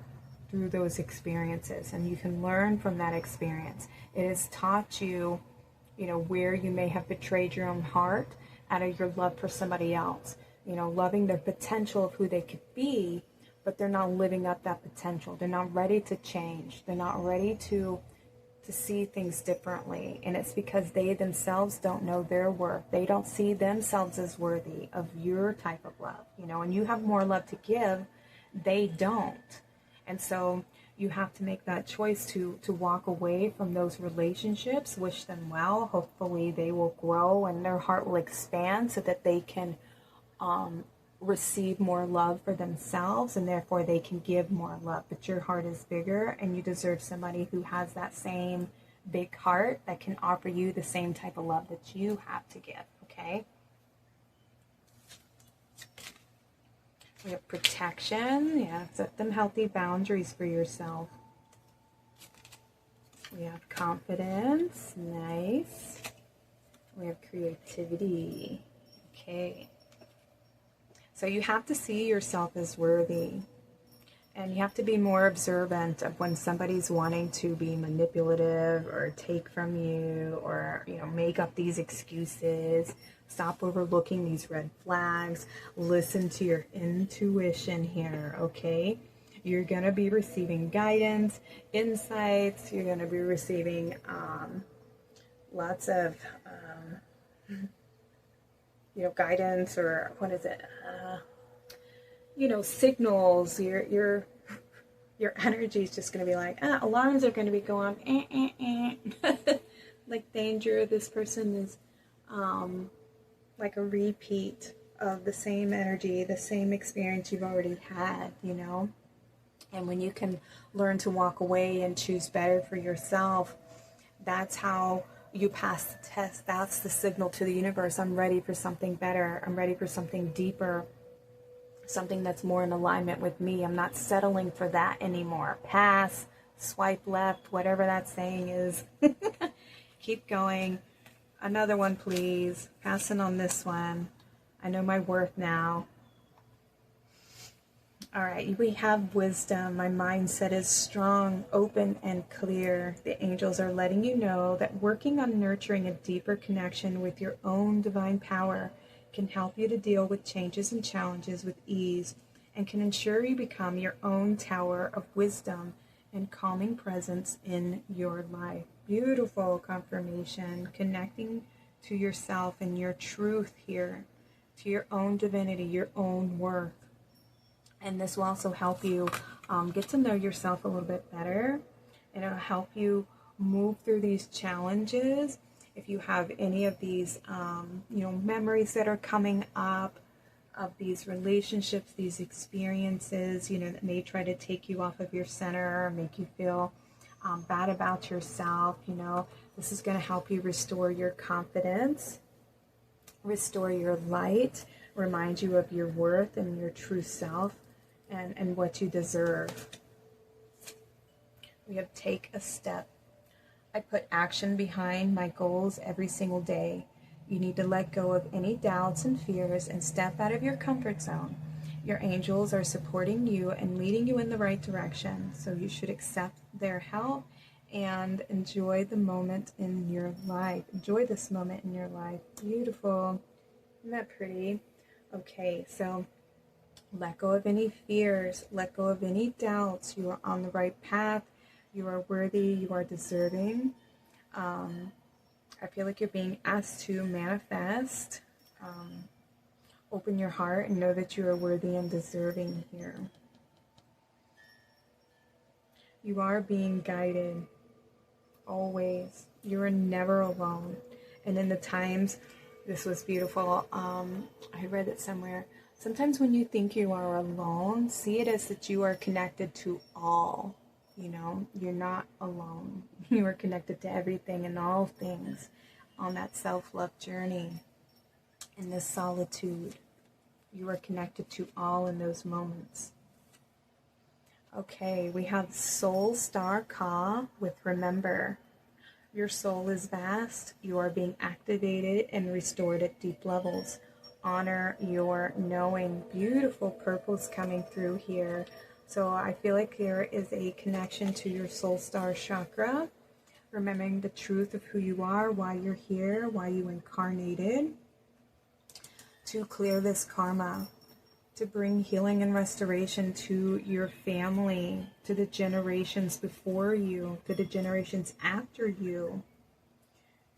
through those experiences, and you can learn from that experience. It has taught you, you know, where you may have betrayed your own heart out of your love for somebody else, you know, loving their potential of who they could be, but they're not living up that potential. They're not ready to change. They're not ready to see things differently. And it's because they themselves don't know their worth. They don't see themselves as worthy of your type of love, you know, and you have more love to give. They don't. And so you have to make that choice to walk away from those relationships, wish them well. Hopefully they will grow and their heart will expand so that they can receive more love for themselves, and therefore they can give more love. But your heart is bigger, and you deserve somebody who has that same big heart that can offer you the same type of love that you have to give, okay? We have protection. Yeah, set them healthy boundaries for yourself. We have confidence. Nice. We have creativity. Okay. So you have to see yourself as worthy, and you have to be more observant of when somebody's wanting to be manipulative or take from you, or, you know, make up these excuses. Stop overlooking these red flags. Listen to your intuition here, okay? You're going to be receiving guidance, insights. You're going to be receiving lots of you know, guidance, or what is it? You know, signals. Your energy is just going to be like, alarms are going to be going, like danger. This person is like a repeat of the same energy, the same experience you've already had, you know. And when you can learn to walk away and choose better for yourself, that's how you pass the test. That's the signal to the universe. I'm ready for something better. I'm ready for something deeper, something that's more in alignment with me. I'm not settling for that anymore. Pass, swipe left, whatever that saying is. Keep going. Another one, please. Passing on this one. I know my worth now. All right, we have wisdom. My mindset is strong, open, and clear. The angels are letting you know that working on nurturing a deeper connection with your own divine power can help you to deal with changes and challenges with ease, and can ensure you become your own tower of wisdom and calming presence in your life. Beautiful confirmation, connecting to yourself and your truth here, to your own divinity, your own worth. And this will also help you get to know yourself a little bit better. And it'll help you move through these challenges. If you have any of these, memories that are coming up of these relationships, these experiences, that may try to take you off of your center or make you feel bad about yourself, this is going to help you restore your confidence, restore your light, remind you of your worth and your true self and what you deserve. We have take a step. I put action behind my goals every single day. You need to let go of any doubts and fears and step out of your comfort zone. Your angels are supporting you and leading you in the right direction, so you should accept their help and enjoy the moment in your life. Enjoy this moment in your life. Beautiful. Isn't that pretty? Okay, so let go of any fears. Let go of any doubts. You are on the right path. You are worthy. You are deserving. I feel like you're being asked to manifest. Open your heart and know that you are worthy and deserving here. You are being guided. Always. You are never alone. And in the times, this was beautiful. I read it somewhere. Sometimes when you think you are alone, see it as that you are connected to all. You're not alone. You are connected to everything and all things on that self-love journey. In this solitude, you are connected to all in those moments. Okay, we have Soul Star Ka with Remember. Your soul is vast. You are being activated and restored at deep levels. Honor your knowing. Beautiful purples coming through here. So I feel like there is a connection to your soul star chakra, remembering the truth of who you are, why you're here, why you incarnated, to clear this karma, to bring healing and restoration to your family, to the generations before you, to the generations after you.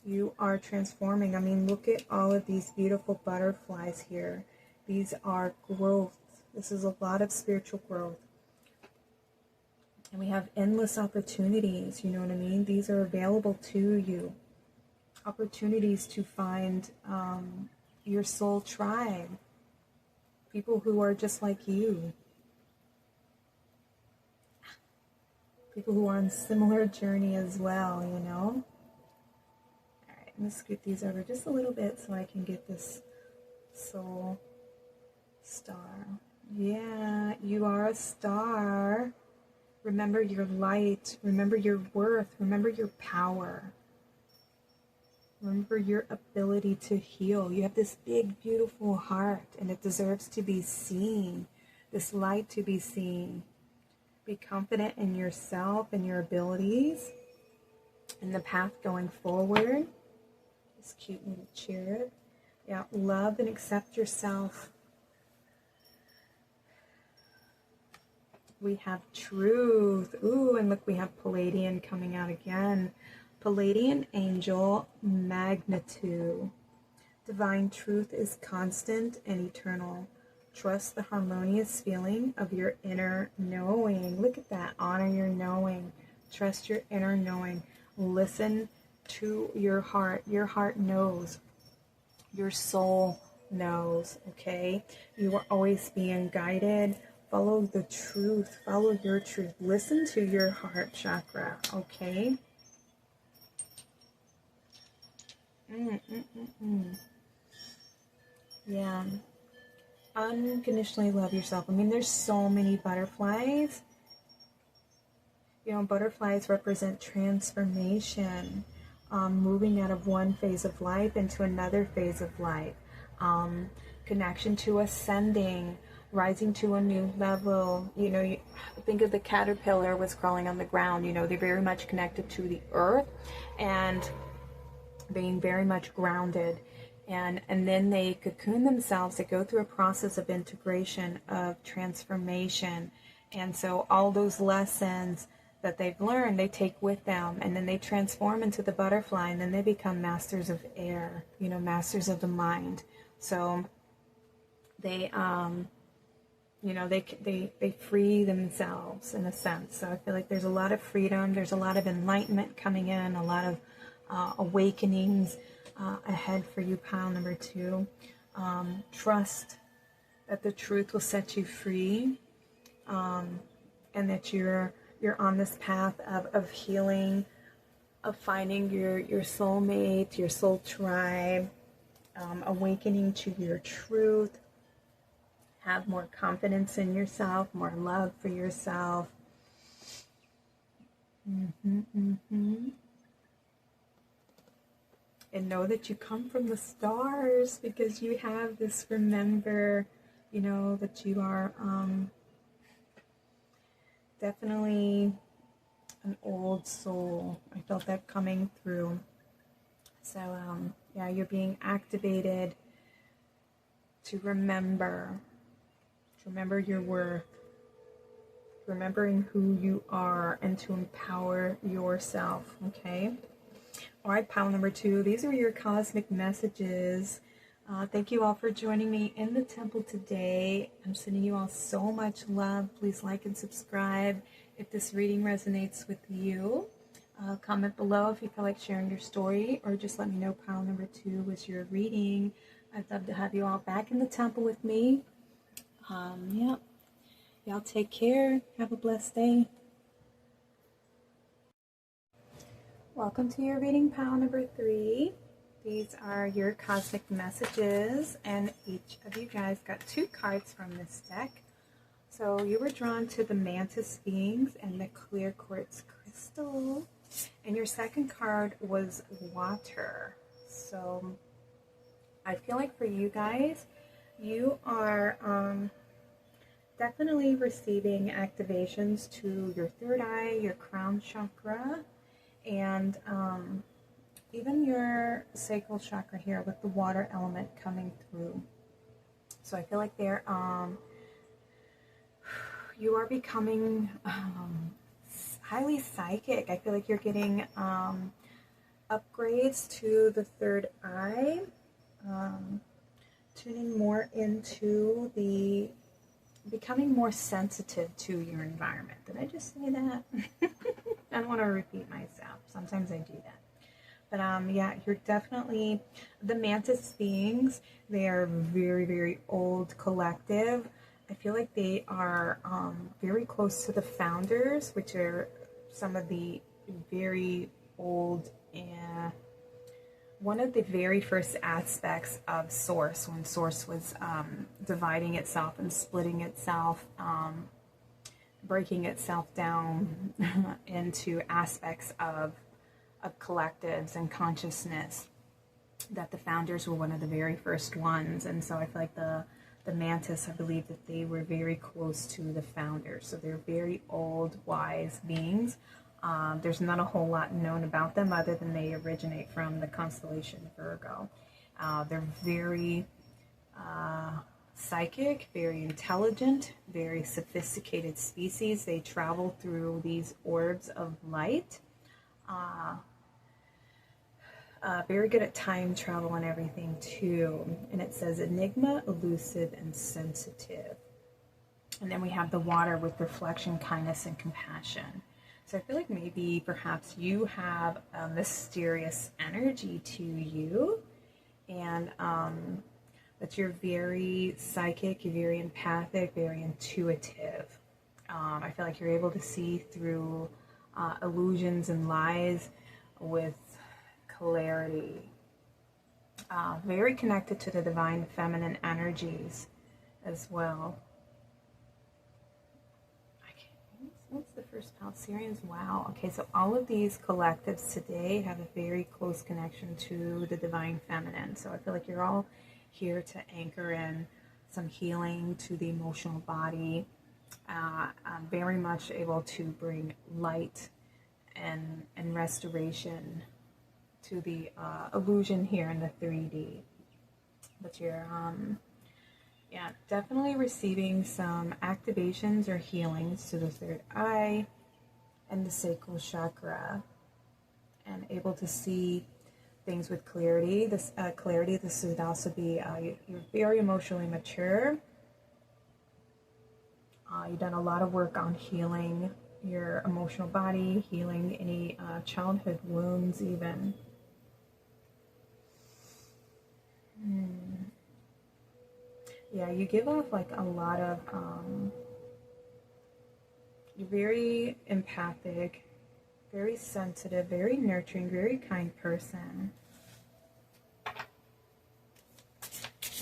You are transforming. I mean, look at all of these beautiful butterflies here. These are growth. This is a lot of spiritual growth. And we have endless opportunities, you know what I mean? These are available to you. Opportunities to find your soul tribe. People who are just like you. People who are on a similar journey as well, Alright, I'm going to scoot these over just a little bit so I can get this soul star. Yeah, you are a star. Remember your light. Remember your worth. Remember your power. Remember your ability to heal. You have this big, beautiful heart, and it deserves to be seen. This light to be seen. Be confident in yourself and your abilities and the path going forward. This cute little cherub. Yeah, love and accept yourself. We have truth. Ooh, and look, we have Pleiadian coming out again. Pleiadian angel magnitude. Divine truth is constant and eternal. Trust the harmonious feeling of your inner knowing. Look at that. Honor your knowing. Trust your inner knowing. Listen to your heart. Your heart knows. Your soul knows. Okay? You are always being guided. Follow the truth. Follow your truth. Listen to your heart chakra. Okay? Yeah. Unconditionally love yourself. I mean, there's so many butterflies. Butterflies represent transformation, moving out of one phase of life into another phase of life, connection to ascending, rising to a new level. You think of the caterpillar was crawling on the ground. They're very much connected to the earth and being very much grounded. And then they cocoon themselves. They go through a process of integration, of transformation. And so all those lessons that they've learned, they take with them, and then they transform into the butterfly, and then they become masters of air, you know, masters of the mind. So they, you know, they free themselves in a sense. So I feel like there's a lot of freedom, there's a lot of enlightenment coming in, a lot of awakenings ahead for you, pile number 2. Trust that the truth will set you free, and that you're on this path of healing, of finding your soulmate, your soul tribe, awakening to your truth. Have more confidence in yourself, more love for yourself. And know that you come from the stars, because you have this, remember, you know, that you are definitely an old soul. I felt that coming through. So yeah, you're being activated to remember your worth, remembering who you are, and to empower yourself. Okay. All right, pile number 2. These are your cosmic messages. Thank you all for joining me in the temple today. I'm sending you all so much love. Please like and subscribe if this reading resonates with you. Comment below if you feel like sharing your story, or just let me know pile number 2 was your reading. I'd love to have you all back in the temple with me. Yeah. Y'all take care. Have a blessed day. Welcome to your reading, pile number 3. These are your cosmic messages, and each of you guys got 2 cards from this deck. So you were drawn to the Mantis beings and the clear quartz crystal, and your second card was water. So I feel like for you guys, you are definitely receiving activations to your third eye, your crown chakra, and even your sacral chakra here with the water element coming through. So I feel like they're you are becoming highly psychic. I feel like you're getting upgrades to the third eye, tuning more into the becoming more sensitive to your environment. Did I just say that? I don't want to repeat myself. Sometimes I do that. But yeah, you're definitely, the Mantis beings, they are very, very old collective. I feel like they are very close to the founders, which are some of the very old, one of the very first aspects of Source, when Source was dividing itself and splitting itself, breaking itself down into aspects of collectives and consciousness, that the founders were one of the very first ones. And so I feel like the Mantis, I believe that they were very close to the founders. So they're very old, wise beings. There's not a whole lot known about them other than they originate from the constellation Virgo. They're very psychic, very intelligent, very sophisticated species. They travel through these orbs of light. Very good at time travel and everything too. And it says enigma, elusive, and sensitive. And then we have the water with reflection, kindness, and compassion. So I feel like maybe perhaps you have a mysterious energy to you, and that you're very psychic, you're very empathic, very intuitive. I feel like you're able to see through illusions and lies with clarity. Very connected to the divine feminine energies as well. What's the first pal? Sirians. Wow. Okay, so all of these collectives today have a very close connection to the divine feminine. So I feel like you're all here to anchor in some healing to the emotional body. Very much able to bring light and restoration to the illusion here in the 3D. But you're yeah, definitely receiving some activations or healings to the third eye, and the sacral chakra, and able to see things with clarity. This would also be you're very emotionally mature. You've done a lot of work on healing your emotional body, healing any childhood wounds even. Yeah, you give off like a lot of, you're very empathic, very sensitive, very nurturing, very kind person. All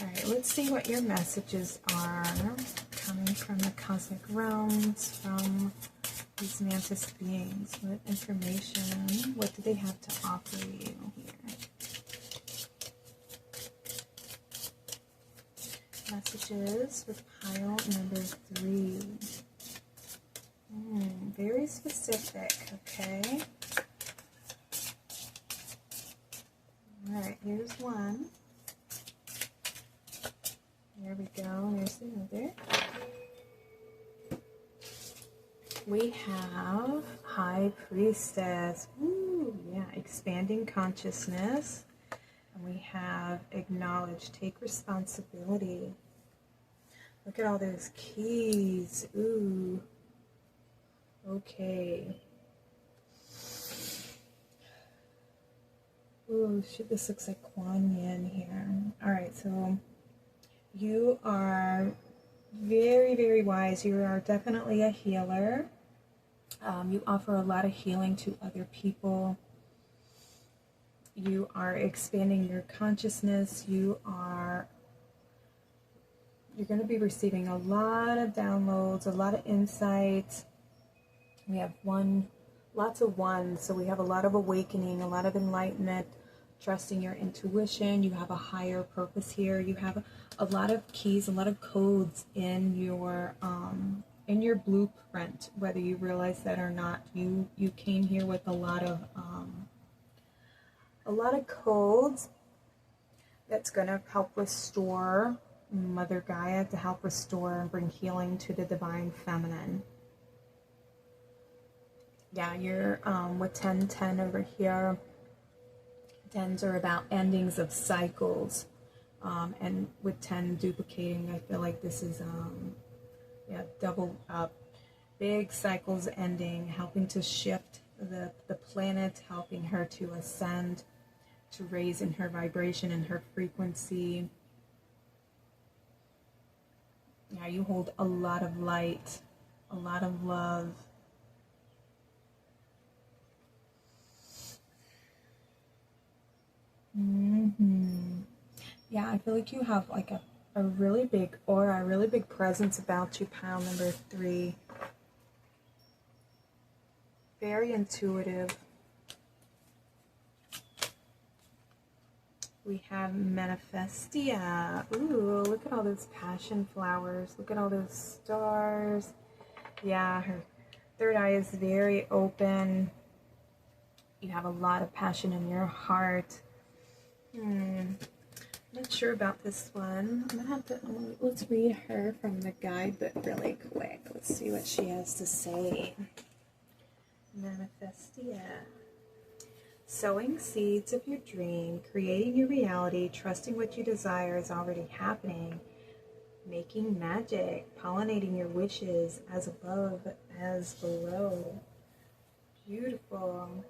right, let's see what your messages are coming from the cosmic realms, from these Mantis beings. What information, what do they have to offer you here? Messages with pile number 3. Very specific, okay? All right, here's one. There we go, there's the other. We have High Priestess. Ooh, yeah, expanding consciousness. And we have acknowledge, take responsibility. Look at all those keys. Ooh. Okay. Ooh, shit, this looks like Kuan Yin here. All right, so you are very, very wise. You are definitely a healer. You offer a lot of healing to other people. You are expanding your consciousness. You're going to be receiving a lot of downloads, a lot of insights. We have lots of ones, so we have a lot of awakening, a lot of enlightenment, trusting your intuition. You have a higher purpose here. You have a lot of keys, a lot of codes in your blueprint, whether you realize that or not. You came here with a lot of codes that's going to help restore Mother Gaia, to help restore and bring healing to the divine feminine. Yeah, you're with 1010 over here. 10s are about endings of cycles, and with 10 duplicating, I feel like this is double up, big cycles ending, helping to shift the planet, helping her to ascend, to raise in her vibration and her frequency. Yeah, you hold a lot of light, a lot of love. Yeah, I feel like you have like a really big aura, a really big presence about you, pile number 3. Very intuitive. We have Manifestia. Ooh, look at all those passion flowers. Look at all those stars. Yeah, her third eye is very open. You have a lot of passion in your heart. Not sure about this one. I'm gonna have to, let's read her from the guidebook really quick. Let's see what she has to say. Manifestia. Sowing seeds of your dream, creating your reality, trusting what you desire is already happening, making magic, pollinating your wishes, as above, as below. Beautiful.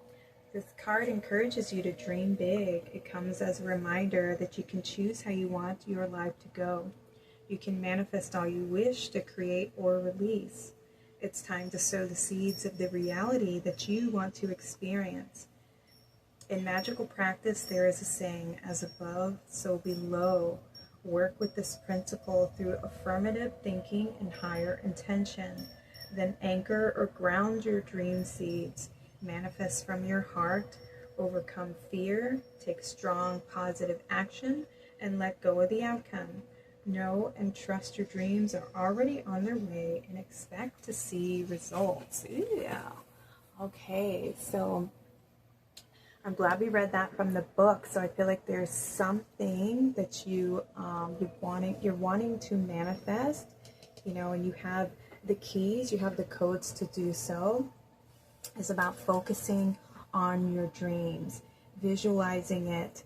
This card encourages you to dream big. It comes as a reminder that you can choose how you want your life to go. You can manifest all you wish to create or release. It's time to sow the seeds of the reality that you want to experience. In magical practice, there is a saying, as above, so below. Work with this principle through affirmative thinking and higher intention. Then anchor or ground your dream seeds. Manifest from your heart. Overcome fear. Take strong, positive action and let go of the outcome. Know and trust your dreams are already on their way and expect to see results. Yeah. Okay, so I'm glad we read that from the book. So I feel like there's something that you're wanting to manifest, and you have the keys, you have the codes to do so. is about focusing on your dreams, visualizing it,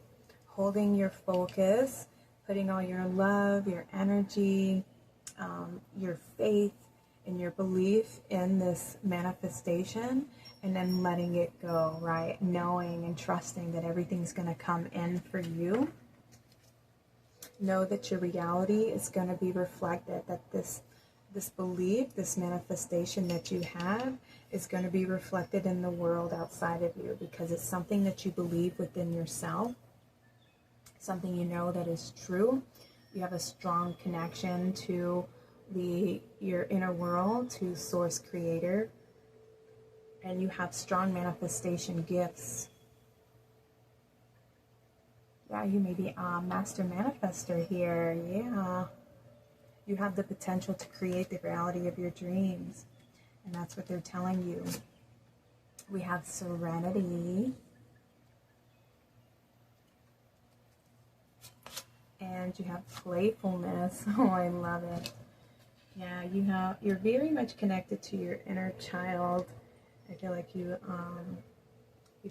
holding your focus, putting all your love, your energy, your faith, and your belief in this manifestation, and then letting it go, right? Knowing and trusting that everything's going to come in for you. Know that your reality is going to be reflected, that this belief, this manifestation that you have is going to be reflected in the world outside of you, because it's something that you believe within yourself, something you know that is true. You have a strong connection to your inner world, to Source Creator, and you have strong manifestation gifts. Yeah, you may be a master manifester here. Yeah. You have the potential to create the reality of your dreams. And that's what they're telling you. We have serenity. And you have playfulness. Oh, I love it. Yeah, you're very much connected to your inner child. I feel like you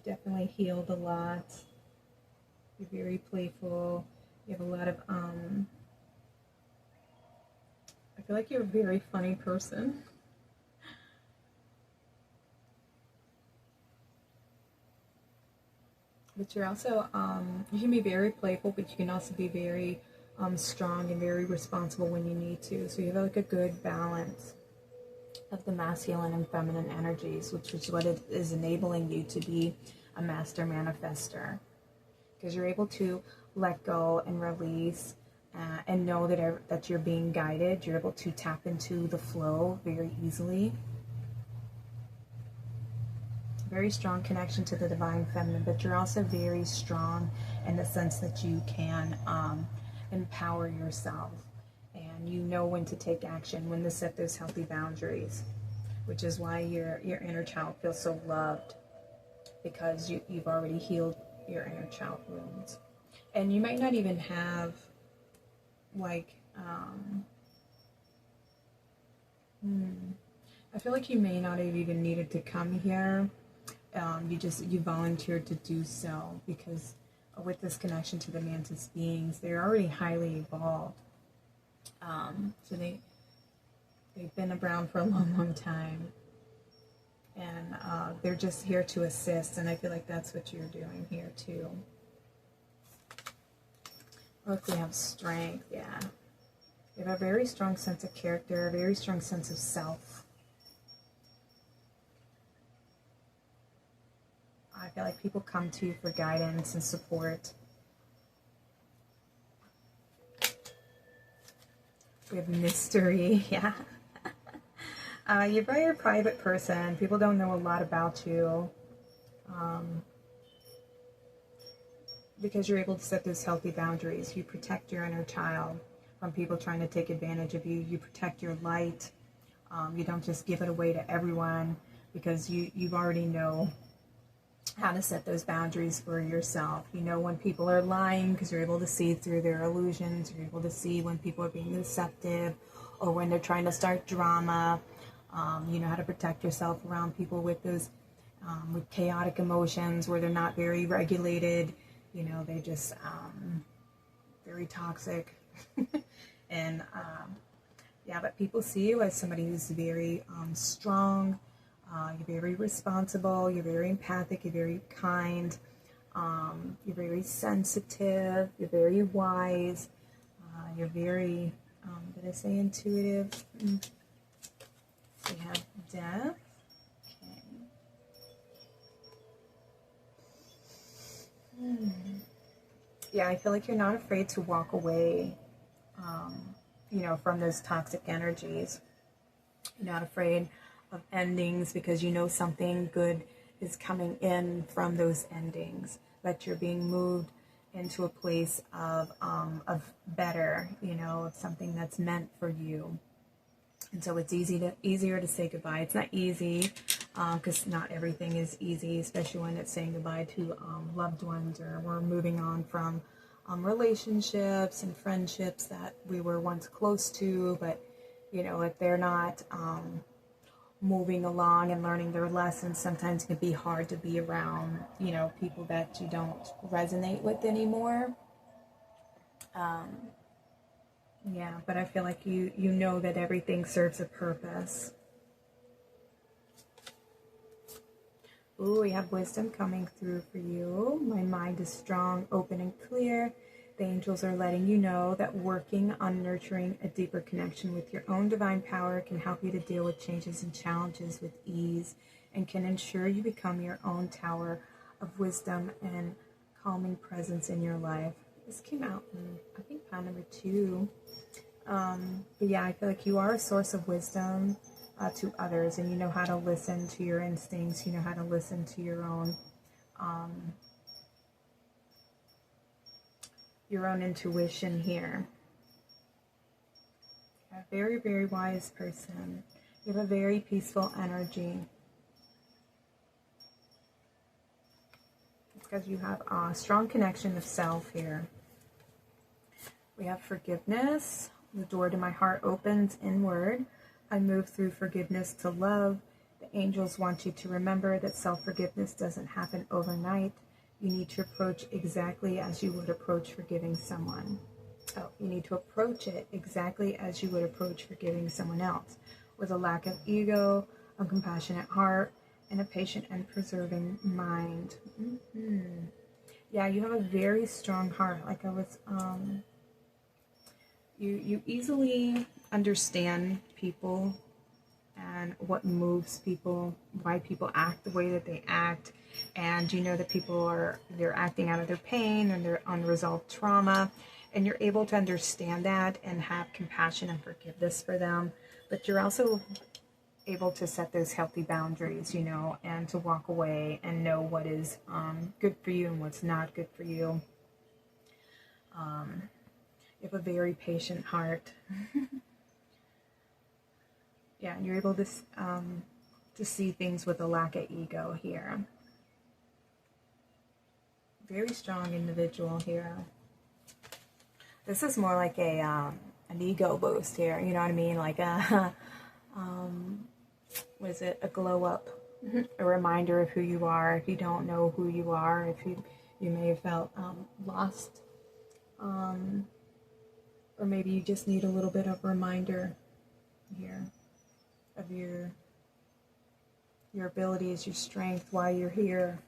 definitely healed a lot. You're very playful. You have a lot of I feel like you're a very funny person. But you're also, you can be very playful, but you can also be very strong and very responsible when you need to. So you have like a good balance of the masculine and feminine energies, which is what it is enabling you to be a master manifester. Because you're able to let go and release and know that you're being guided. You're able to tap into the flow very easily. Very strong connection to the divine feminine, but you're also very strong in the sense that you can empower yourself, and you know when to take action, when to set those healthy boundaries, which is why your inner child feels so loved, because you've already healed your inner child wounds. And you might not even have like I feel like you may not have even needed to come here. You volunteered to do so, because with this connection to the Mantis beings, they're already highly evolved. So they've been around for a long time, and they're just here to assist. And I feel like that's what you're doing here too. Look, we have strength. Yeah, you have a very strong sense of character, a very strong sense of self. I feel like people come to you for guidance and support. We have mystery, yeah. You're a very private person. People don't know a lot about you. Because you're able to set those healthy boundaries. You protect your inner child from people trying to take advantage of you. You protect your light. You don't just give it away to everyone, because you already know how to set those boundaries for yourself. You know when people are lying, because you're able to see through their illusions. You're able to see when people are being deceptive, or when they're trying to start drama. You know how to protect yourself around people with those with chaotic emotions, where they're not very regulated. You know, they just very toxic. And yeah, but people see you as somebody who's very strong. You're very responsible, you're very empathic, you're very kind, you're very sensitive, you're very wise, you're very, did I say intuitive? We have death. Okay. Yeah, I feel like you're not afraid to walk away, you know, from those toxic energies. You're not afraid of endings, because you know something good is coming in from those endings, that you're being moved into a place of better, you know, of something that's meant for you. And so it's easier to say goodbye. It's not easy, because not everything is easy, especially when it's saying goodbye to loved ones, or we're moving on from relationships and friendships that we were once close to, but you know, if they're not moving along and learning their lessons. Sometimes it can be hard to be around, you know, people that you don't resonate with anymore. Yeah, but I feel like you know that everything serves a purpose. Ooh, we have wisdom coming through for you. My mind is strong, open, and clear. The angels are letting you know that working on nurturing a deeper connection with your own divine power can help you to deal with changes and challenges with ease, and can ensure you become your own tower of wisdom and calming presence in your life. This came out in, I think, pile number 2. But yeah, I feel like you are a source of wisdom to others, and you know how to listen to your instincts. You know how to listen to your own intuition here. A very, very wise person. You have a very peaceful energy. It's because you have a strong connection of self here. We have forgiveness. The door to my heart opens inward. I move through forgiveness to love. The angels want you to remember that self-forgiveness doesn't happen overnight. You need to approach exactly as you would approach forgiving someone. Oh, you need to approach it exactly as you would approach forgiving someone else, with a lack of ego, a compassionate heart, and a patient and preserving mind. Yeah, you have a very strong heart. Like I was, you easily understand people and what moves people, why people act the way that they act, and you know that they're acting out of their pain and their unresolved trauma, and you're able to understand that and have compassion and forgiveness for them. But you're also able to set those healthy boundaries, you know, and to walk away and know what is good for you and what's not good for you. You have a very patient heart. Yeah, and you're able to see things with a lack of ego here. Very strong individual here. This is more like a an ego boost here. You know what I mean? Like a what is it? A glow up, a reminder of who you are. If you don't know who you are, if you may have felt lost, or maybe you just need a little bit of reminder here of your abilities, your strength, why you're here.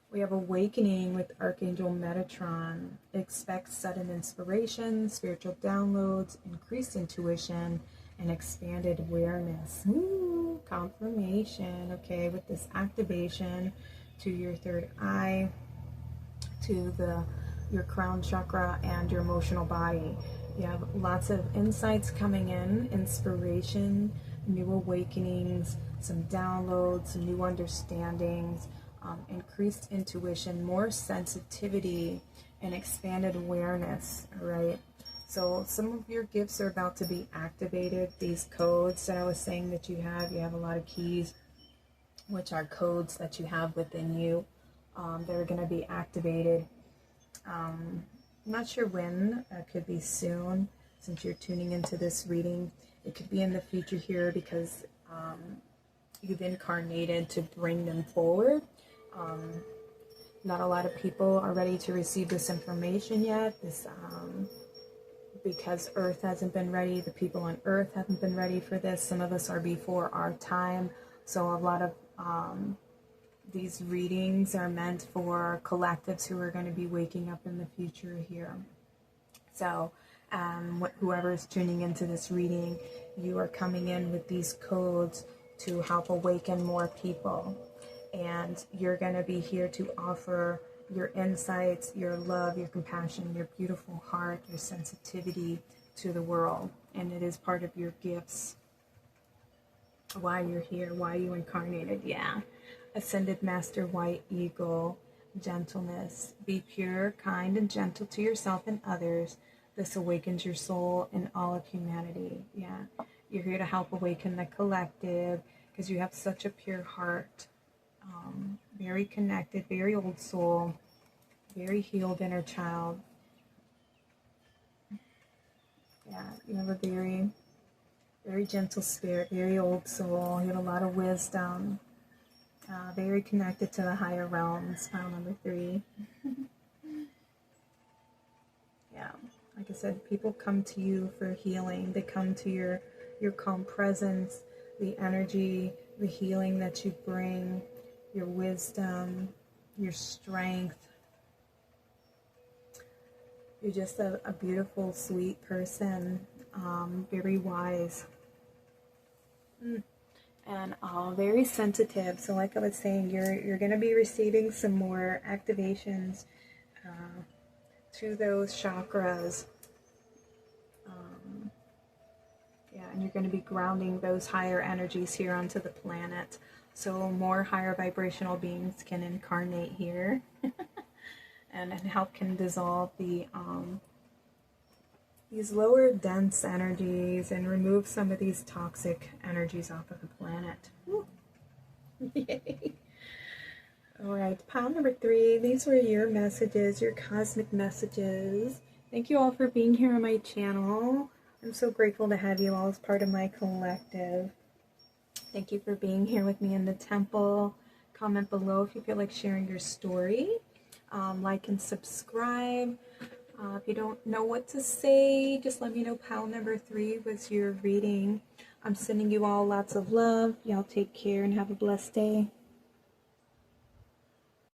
We have awakening with Archangel Metatron. Expect sudden inspiration, spiritual downloads, increased intuition, and expanded awareness. Ooh, confirmation. Okay, with this activation to your third eye, to your crown chakra, and your emotional body. You have lots of insights coming in, inspiration, new awakenings, some downloads, some new understandings, increased intuition, more sensitivity, and expanded awareness, all right? So some of your gifts are about to be activated. These codes that I was saying that you have a lot of keys, which are codes that you have within you that are going to be activated. I'm not sure when. It could be soon, since you're tuning into this reading. It could be in the future here, because you've incarnated to bring them forward. Not a lot of people are ready to receive this information yet. Because Earth hasn't been ready. The people on Earth haven't been ready for this. Some of us are before our time. So a lot of these readings are meant for collectives who are going to be waking up in the future here. So whoever is tuning into this reading, you are coming in with these codes to help awaken more people. And you're going to be here to offer your insights, your love, your compassion, your beautiful heart, your sensitivity to the world. And it is part of your gifts. Why you're here, why you incarnated. Yeah. Ascended Master White Eagle, gentleness. Be pure, kind, and gentle to yourself and others. This awakens your soul and all of humanity. Yeah. You're here to help awaken the collective, because you have such a pure heart. Very connected, very old soul, very healed inner child. Yeah, you have a very Very gentle spirit, very old soul. You have a lot of wisdom. Very connected to the higher realms, pile number 3. Yeah, like I said, people come to you for healing. They come to your calm presence, the energy, the healing that you bring, your wisdom, your strength. You're just a beautiful, sweet person, very wise. And very sensitive. So like I was saying, you're going to be receiving some more activations to those chakras. Yeah, and you're going to be grounding those higher energies here onto the planet. So more higher vibrational beings can incarnate here and help can dissolve these lower dense energies and remove some of these toxic energies off of the planet. Yay. All right, pile number 3. These were your messages, your cosmic messages. Thank you all for being here on my channel. I'm so grateful to have you all as part of my collective. Thank you for being here with me in the temple. Comment below if you feel like sharing your story. Like and subscribe. If you don't know what to say, just let me know. Pile number 3 was your reading. I'm sending you all lots of love. Y'all take care and have a blessed day.